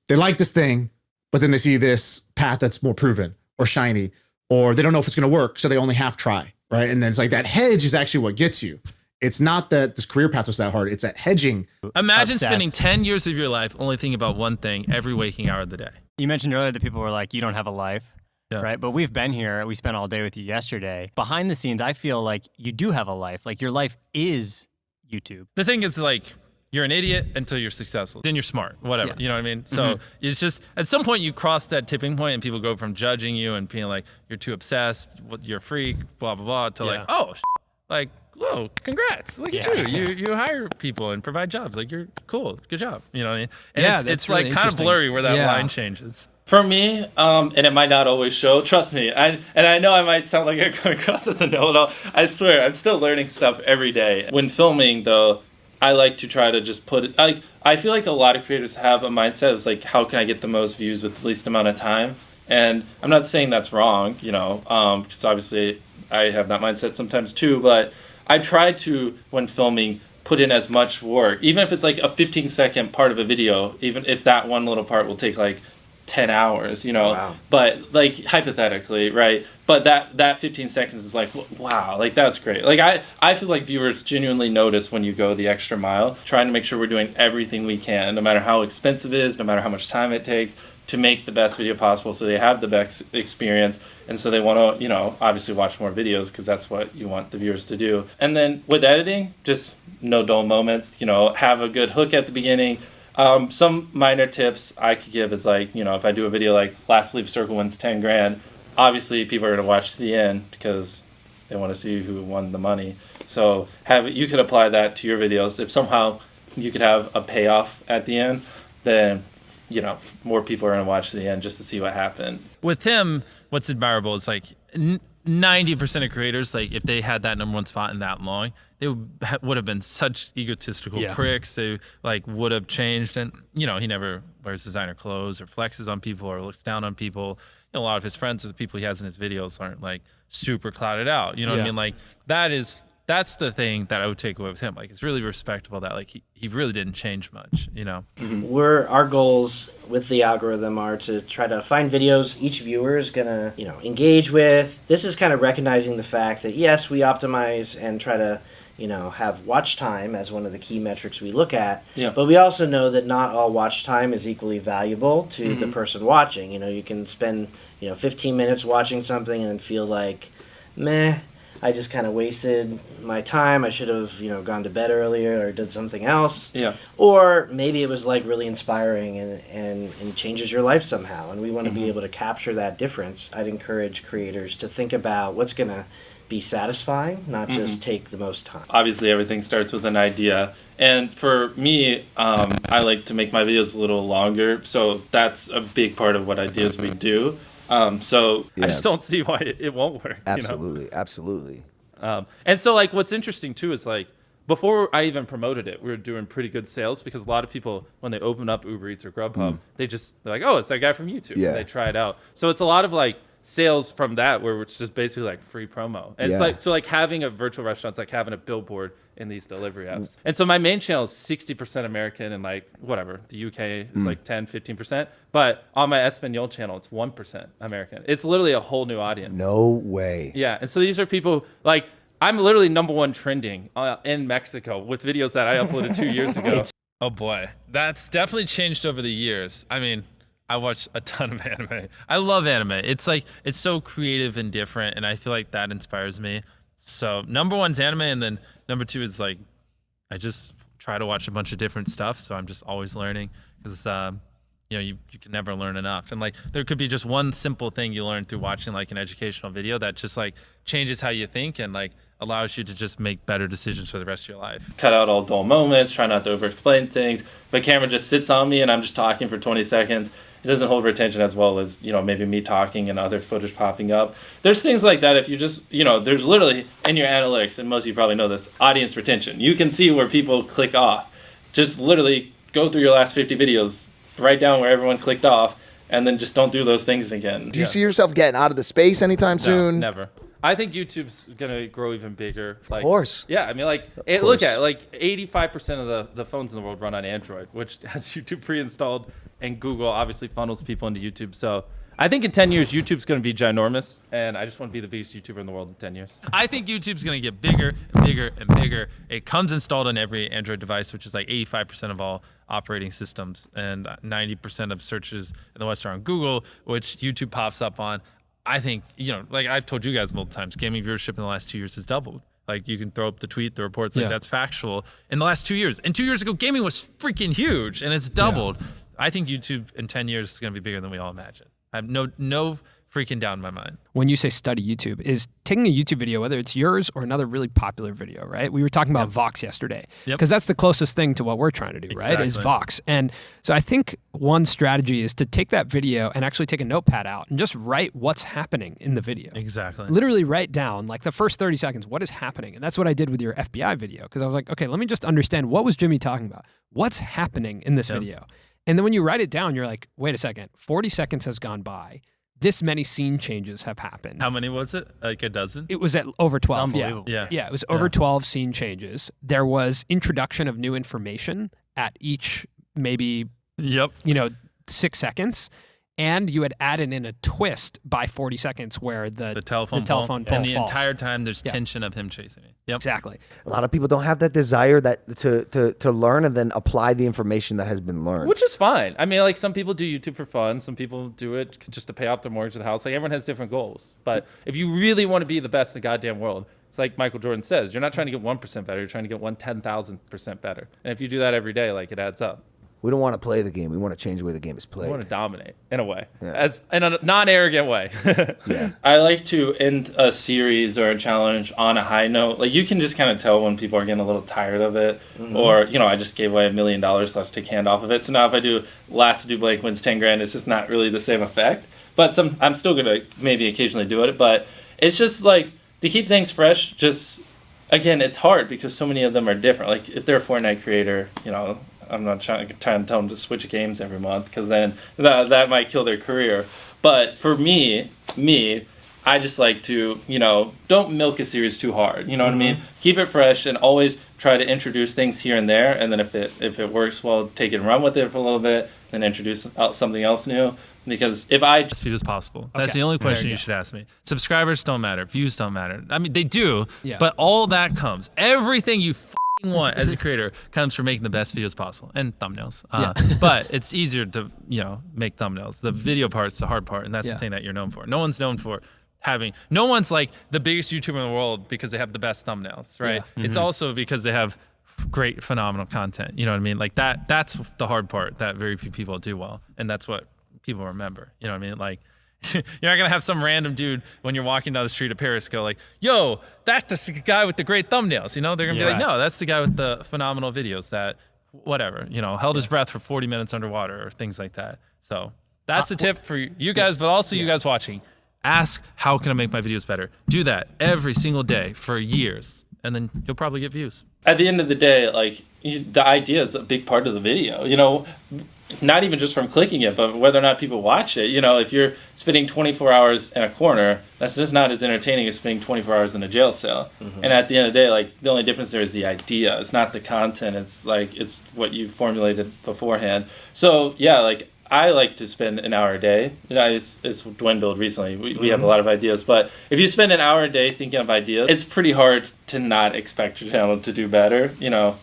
They like this thing, but then they see this path that's more proven or shiny, or they don't know if it's going to work, so they only half try, right? And then it's like that hedge is actually what gets you. It's not that this career path was that hard. It's that hedging. Imagine spending 10 years of your life only thinking about one thing every waking hour of the day. You mentioned earlier that people were like, you don't have a life. Yeah. Right. But we've been here. We spent all day with you yesterday. Behind the scenes, I feel like you do have a life. Like your life is YouTube. The thing is, like, you're an idiot until you're successful. Then you're smart, whatever. Yeah. You know what I mean? So it's just, at some point you cross that tipping point and people go from judging you and being like, you're too obsessed, you're a freak, blah, blah, blah, to like, oh, like, whoa, congrats. Look at you. You hire people and provide jobs. Like, you're cool. Good job. You know what I mean? And it's really like kind of blurry where that line changes. For me, and it might not always show, trust me, I know I might sound like I'm coming across as a know-it-all. I swear, I'm still learning stuff every day. When filming, though, I like to try to just put it, I feel like a lot of creators have a mindset of like, how can I get the most views with the least amount of time? And I'm not saying that's wrong, you know, because obviously I have that mindset sometimes too, but I try to, when filming, put in as much work, even if it's like a 15-second part of a video, even if that one little part will take like 10 hours, you know. Wow. But like hypothetically, right? But that 15 seconds is like, wow, like that's great. Like I feel like viewers genuinely notice when you go the extra mile, trying to make sure we're doing everything we can, no matter how expensive it is, no matter how much time it takes, to make the best video possible so they have the best experience, and so they want to, you know, obviously watch more videos because that's what you want the viewers to do. And then with editing, just no dull moments, you know, have a good hook at the beginning. Some minor tips I could give is like, you know, if I do a video like Last Leaf Circle wins 10 grand, obviously people are going to watch to the end because they want to see who won the money. So you could apply that to your videos. If somehow you could have a payoff at the end, then, you know, more people are going to watch to the end just to see what happened. With him, what's admirable is like 90% of creators, like if they had that #1 spot in that long, they would have been such egotistical pricks. They like would have changed, and you know, he never wears designer clothes or flexes on people or looks down on people. You know, a lot of his friends or the people he has in his videos aren't like super clouded out. You know what I mean? Like that's the thing that I would take away with him. Like, it's really respectable that like he really didn't change much, you know? Our goals with the algorithm are to try to find videos each viewer is gonna, you know, engage with. This is kind of recognizing the fact that yes, we optimize and try to, you know, have watch time as one of the key metrics we look at. Yeah. But we also know that not all watch time is equally valuable to the person watching. You know, you can spend, you know, 15 minutes watching something and then feel like, meh, I just kind of wasted my time. I should have, you know, gone to bed earlier or did something else. Yeah. Or maybe it was like really inspiring and changes your life somehow. And we want to be able to capture that difference. I'd encourage creators to think about what's going to be satisfying, not just take the most time. Obviously, everything starts with an idea. And for me, I like to make my videos a little longer. So that's a big part of what ideas we do. I just don't see why it won't work. Absolutely, you know? Absolutely. And so, like, what's interesting too is like before I even promoted it, we were doing pretty good sales because a lot of people, when they open up Uber Eats or Grubhub, they're like, oh, it's that guy from YouTube. Yeah. And they try it out. So it's a lot of like sales from that where it's just basically like free promo. And it's like, so like having a virtual restaurant's like having a billboard in these delivery apps. And so my main channel is 60% American and like whatever, the UK is like 10-15%, but on my Espanol channel it's 1% American. It's literally a whole new audience. No way. Yeah. And so these are people like, I'm literally #1 trending in Mexico with videos that I uploaded 2 years ago. Oh boy, that's definitely changed over the years. I mean, I watch a ton of anime. I love anime. It's like, it's so creative and different, and I feel like that inspires me. So number one's anime, and then number two is like, I just try to watch a bunch of different stuff, so I'm just always learning, because you know, you can never learn enough. And like, there could be just one simple thing you learn through watching like an educational video that just like changes how you think and like allows you to just make better decisions for the rest of your life. Cut out all dull moments, try not to over explain things. If a camera just sits on me and I'm just talking for 20 seconds, it doesn't hold retention as well as, you know, maybe me talking and other footage popping up. There's things like that. If you just, you know, there's literally in your analytics, and most of you probably know this, audience retention. You can see where people click off. Just literally go through your last 50 videos, write down where everyone clicked off, and then just don't do those things again. Do you see yourself getting out of the space anytime soon? Never. I think YouTube's gonna grow even bigger. Like, of course. Yeah, I mean, like, look at it, like 85% of the phones in the world run on Android, which has YouTube pre-installed, and Google obviously funnels people into YouTube. So I think in 10 years, YouTube's gonna be ginormous, and I just want to be the biggest YouTuber in the world in 10 years. I think YouTube's gonna get bigger and bigger and bigger. It comes installed on every Android device, which is like 85% of all operating systems, and 90% of searches in the West are on Google, which YouTube pops up on. I think, you know, like I've told you guys multiple times, gaming viewership in the last 2 years has doubled. Like, you can throw up the tweet, the reports, like that's factual. In the last 2 years, and 2 years ago, gaming was freaking huge, and it's doubled. I think YouTube in 10 years is going to be bigger than we all imagine. I have no freaking doubt in my mind. When you say study YouTube, is taking a YouTube video, whether it's yours or another really popular video, right? We were talking about Vox yesterday, because that's the closest thing to what we're trying to do, right? Is Vox. And so I think one strategy is to take that video and actually take a notepad out and just write what's happening in the video. Exactly. Literally write down, like the first 30 seconds, what is happening? And that's what I did with your FBI video, because I was like, okay, let me just understand, what was Jimmy talking about? What's happening in this video? And then when you write it down, you're like, wait a second, 40 seconds has gone by. This many scene changes have happened. How many was it? Like a dozen? It was at over 12. Unbelievable. Yeah, it was over 12 scene changes. There was introduction of new information at each maybe, 6 seconds. And you had added in a twist by 40 seconds where the telephone pole and the falls. entire time there's tension of him chasing me. Yep. Exactly. A lot of people don't have that desire to learn and then apply the information that has been learned. Which is fine. I mean, like, some people do YouTube for fun. Some people do it just to pay off their mortgage of the house. Like, everyone has different goals. But if you really want to be the best in the goddamn world, it's like Michael Jordan says, you're not trying to get 1% better. You're trying to get 10,000% better. And if you do that every day, like, it adds up. We don't want to play the game. We want to change the way the game is played. We want to dominate in a way, in a non-arrogant way. I like to end a series or a challenge on a high note. Like, you can just kind of tell when people are getting a little tired of it, or, you know, I just gave away $1 million, let's take hand off of it. So now if I do last to do blank wins 10 grand, it's just not really the same effect. But I'm still gonna maybe occasionally do it. But it's just like, to keep things fresh. Just, again, it's hard because so many of them are different. Like, if they're a Fortnite creator, you know, I'm not trying to tell them to switch games every month, because then that might kill their career. But for me, I just like to, you know, don't milk a series too hard. You know what I mean? Keep it fresh and always try to introduce things here and there. And then if it works well, take it and run with it for a little bit, then introduce something else new. Because if I as few as possible, that's the only question you should ask me. Subscribers don't matter, views don't matter. I mean, they do, but all that comes, everything you want as a creator comes from making the best videos possible and thumbnails. But it's easier to, you know, make thumbnails. The video part's the hard part, and that's the thing that you're known for. No one's known for no one's like the biggest YouTuber in the world because they have the best thumbnails, right? It's also because they have great, phenomenal content. You know what I mean? Like that's the hard part that very few people do well, and that's what people remember. You know what I mean? Like, you're not gonna have some random dude when you're walking down the street of Paris go like, yo, that's the guy with the great thumbnails. You know, they're gonna be like, no, that's the guy with the phenomenal videos that whatever, you know, held his breath for 40 minutes underwater or things like that. So that's a tip for you guys, but also you guys watching. Ask, how can I make my videos better? Do that every single day for years, and then you'll probably get views. At the end of the day, like, the idea is a big part of the video, you know, not even just from clicking it, but whether or not people watch it. You know, if you're spending 24 hours in a corner, that's just not as entertaining as spending 24 hours in a jail cell. And at the end of the day, like, the only difference there is the idea. It's not the content. It's like, it's what you formulated beforehand. So yeah, like, I like to spend an hour a day. You know, it's dwindled recently. We have a lot of ideas, but if you spend an hour a day thinking of ideas, it's pretty hard to not expect your channel to do better. You know,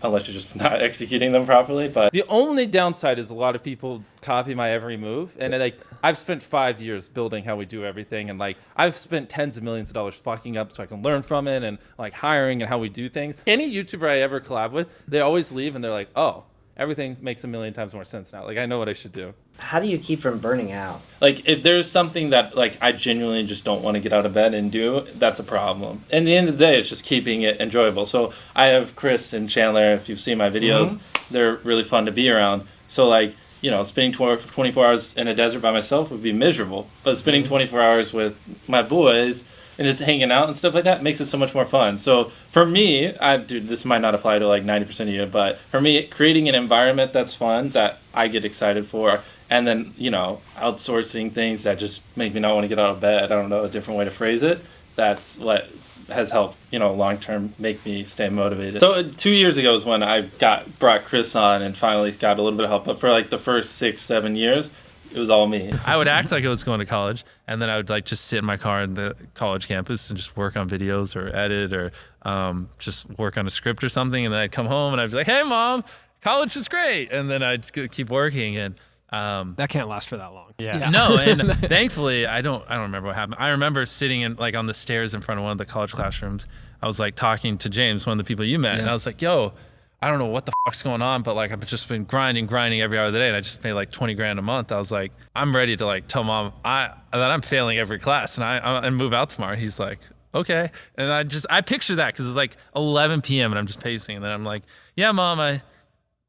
unless you're just not executing them properly. But the only downside is a lot of people copy my every move, and like I've spent 5 years building how we do everything, and like I've spent tens of millions of dollars fucking up so I can learn from it, and like hiring and how we do things. Any YouTuber I ever collab with, they always leave and they're like, oh, everything makes a million times more sense now. Like I know what I should do. How do you keep from burning out? Like if there's something that like I genuinely just don't want to get out of bed and do, that's a problem. And at the end of the day, it's just keeping it enjoyable. So I have Chris and Chandler. If you've seen my videos, they're really fun to be around. So like, you know, spending 24 hours in a desert by myself would be miserable. But spending 24 hours with my boys and just hanging out and stuff like that makes it so much more fun. So for me, dude, this might not apply to like 90% of you, but for me, creating an environment that's fun, that I get excited for, and then, you know, outsourcing things that just make me not want to get out of bed, I don't know a different way to phrase it, that's what has helped, you know, long term make me stay motivated. So 2 years ago is when I brought Chris on and finally got a little bit of help. But for like the first 6-7 years, it was all me. I would act like I was going to college, and then I would like just sit in my car in the college campus and just work on videos or edit or just work on a script or something. And then I'd come home and I'd be like, hey, Mom, college is great. And then I'd keep working. And that can't last for that long. Yeah. No, and thankfully I don't remember what happened. I remember sitting in like on the stairs in front of one of the college classrooms. I was like talking to James, one of the people you met, and I was like, yo, I don't know what the fuck's going on, but like I've just been grinding every hour of the day, and I just made like 20 grand a month. I was like, I'm ready to like tell Mom that I'm failing every class and move out tomorrow. He's like, okay. And I picture that because it's like 11 p.m. and I'm just pacing, and then I'm like, yeah, Mom, I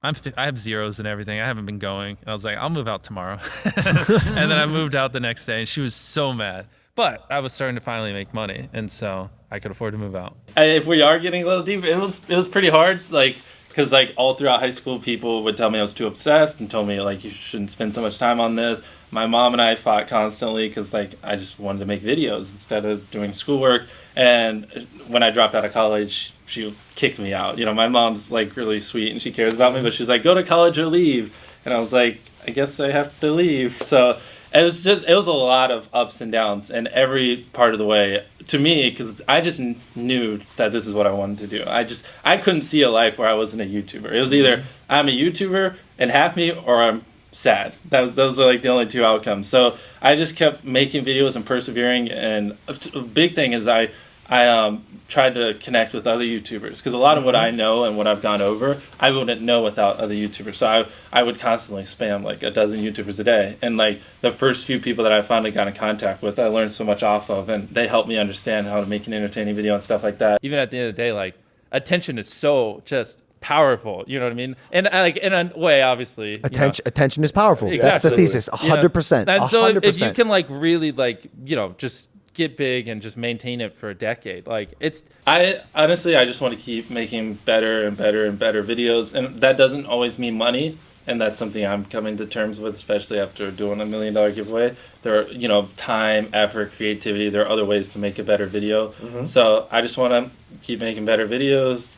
have zeros and everything. I haven't been going. And I was like, I'll move out tomorrow. And then I moved out the next day, and she was so mad. But I was starting to finally make money, and so I could afford to move out. If we are getting a little deep, it was pretty hard, like, because like all throughout high school, people would tell me I was too obsessed and told me like you shouldn't spend so much time on this. My mom and I fought constantly because like I just wanted to make videos instead of doing schoolwork. And when I dropped out of college, she kicked me out. You know, my mom's like really sweet and she cares about me, but she's like, go to college or leave. And I was like, I guess I have to leave. So it was a lot of ups and downs, and every part of the way to me, because I just knew that this is what I wanted to do. I couldn't see a life where I wasn't a YouTuber. It was either I'm a YouTuber and happy, or I'm sad. Those are like the only two outcomes. So I just kept making videos and persevering. And a big thing is I tried to connect with other YouTubers, because a lot of what I know and what I've gone over, I wouldn't know without other YouTubers. So I would constantly spam like a dozen YouTubers a day. And like the first few people that I finally got in contact with, I learned so much off of, and they helped me understand how to make an entertaining video and stuff like that. Even at the end of the day, like attention is so just powerful, you know what I mean? And like in a way, obviously, attention is powerful. Exactly. That's the thesis. 100%. And so 100%. if you can like really like, you know, just get big and just maintain it for a decade, like I honestly just want to keep making better and better and better videos, and that doesn't always mean money, and that's something I'm coming to terms with, especially after doing $1 million giveaway. There are, you know, time, effort, creativity, there are other ways to make a better video. So I just want to keep making better videos,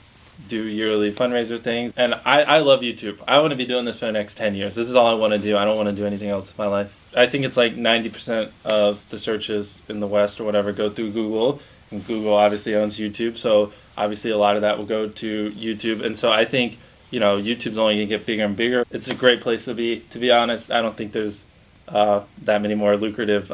do yearly fundraiser things, and I love YouTube. I want to be doing this for the next 10 years. This is all I want to do. I don't want to do anything else in my life. I think it's like 90% of the searches in the West or whatever go through Google, and Google obviously owns YouTube, so obviously a lot of that will go to YouTube. And so I think, you know, YouTube's only gonna get bigger and bigger. It's a great place to be honest. I don't think there's that many more lucrative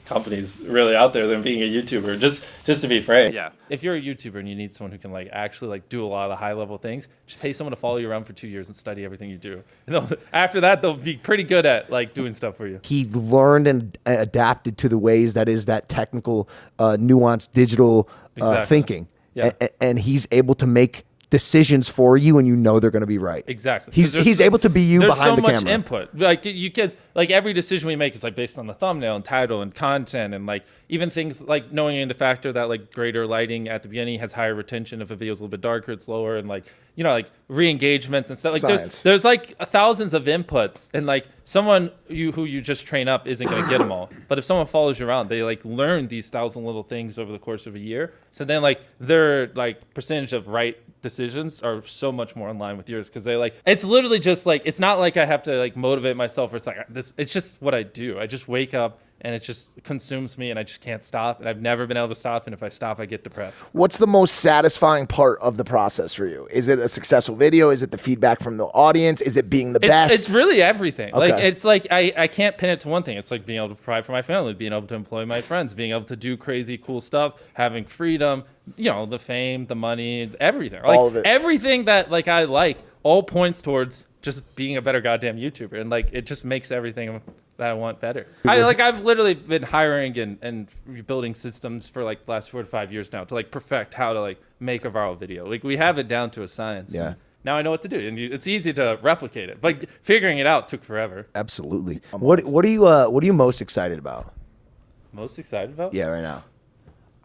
companies really out there than being a YouTuber, just to be frank. Yeah, if you're a YouTuber and you need someone who can like actually like do a lot of the high level things, just pay someone to follow you around for 2 years and study everything you do, and after that they'll be pretty good at like doing stuff for you. He learned and adapted to the ways that is that technical, nuanced digital thinking. Yeah. And he's able to make decisions for you, and you know they're going to be right. Exactly. He's able to be you behind the camera. There's so much input. Like you kids, like every decision we make is like based on the thumbnail and title and content, and like even things like knowing in the factor that like greater lighting at the beginning has higher retention. If a video is a little bit darker, it's lower, and like, you know, like re-engagements and stuff. Like there's like thousands of inputs, and like someone who you just train up isn't going to get them all. But if someone follows you around, they like learn these 1,000 little things over the course of a year. So then like their like percentage of right decisions are so much more in line with yours, because they like, it's literally just like, it's not like I have to like motivate myself, or it's like this, it's just what I do. I just wake up, and it just consumes me, and I just can't stop. And I've never been able to stop. And if I stop, I get depressed. What's the most satisfying part of the process for you? Is it a successful video? Is it the feedback from the audience? Is it being the best? It's really everything. Okay. Like it's like I can't pin it to one thing. It's like being able to provide for my family, being able to employ my friends, being able to do crazy cool stuff, having freedom, the fame, the money, everything. Like all of it. Everything that like I like all points towards just being a better goddamn YouTuber, and like it just makes everything that I want better. I've literally been hiring and building systems for like the last 4 to 5 years now to like perfect how to like make a viral video. Like we have it down to a science. Yeah. Now I know what to do, and it's easy to replicate it. But figuring it out took forever. Absolutely. What are you most excited about? Most excited about? Yeah, right now.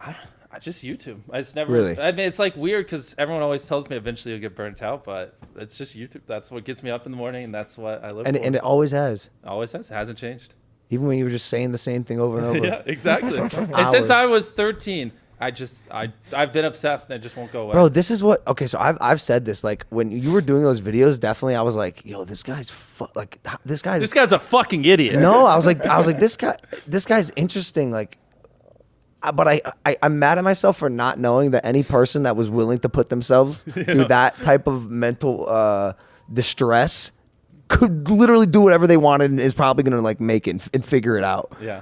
I just YouTube. It's never Really. I mean, it's like weird because everyone always tells me eventually you'll get burnt out, but it's just YouTube. That's what gets me up in the morning, and that's what I live for. And it always has. Always has. It hasn't changed. Even when you were just saying the same thing over and over. Yeah, exactly. And Hours. since I was 13, I've been obsessed, and it just won't go away. Bro, this is what. Okay, so I've said this. Like when you were doing those videos, definitely I was like, yo, this guy's this guy's a fucking idiot. No, I was like this guy's interesting. Like, but I'm mad at myself for not knowing that any person that was willing to put themselves through that type of mental distress could literally do whatever they wanted and is probably gonna like make it and figure it out. Yeah.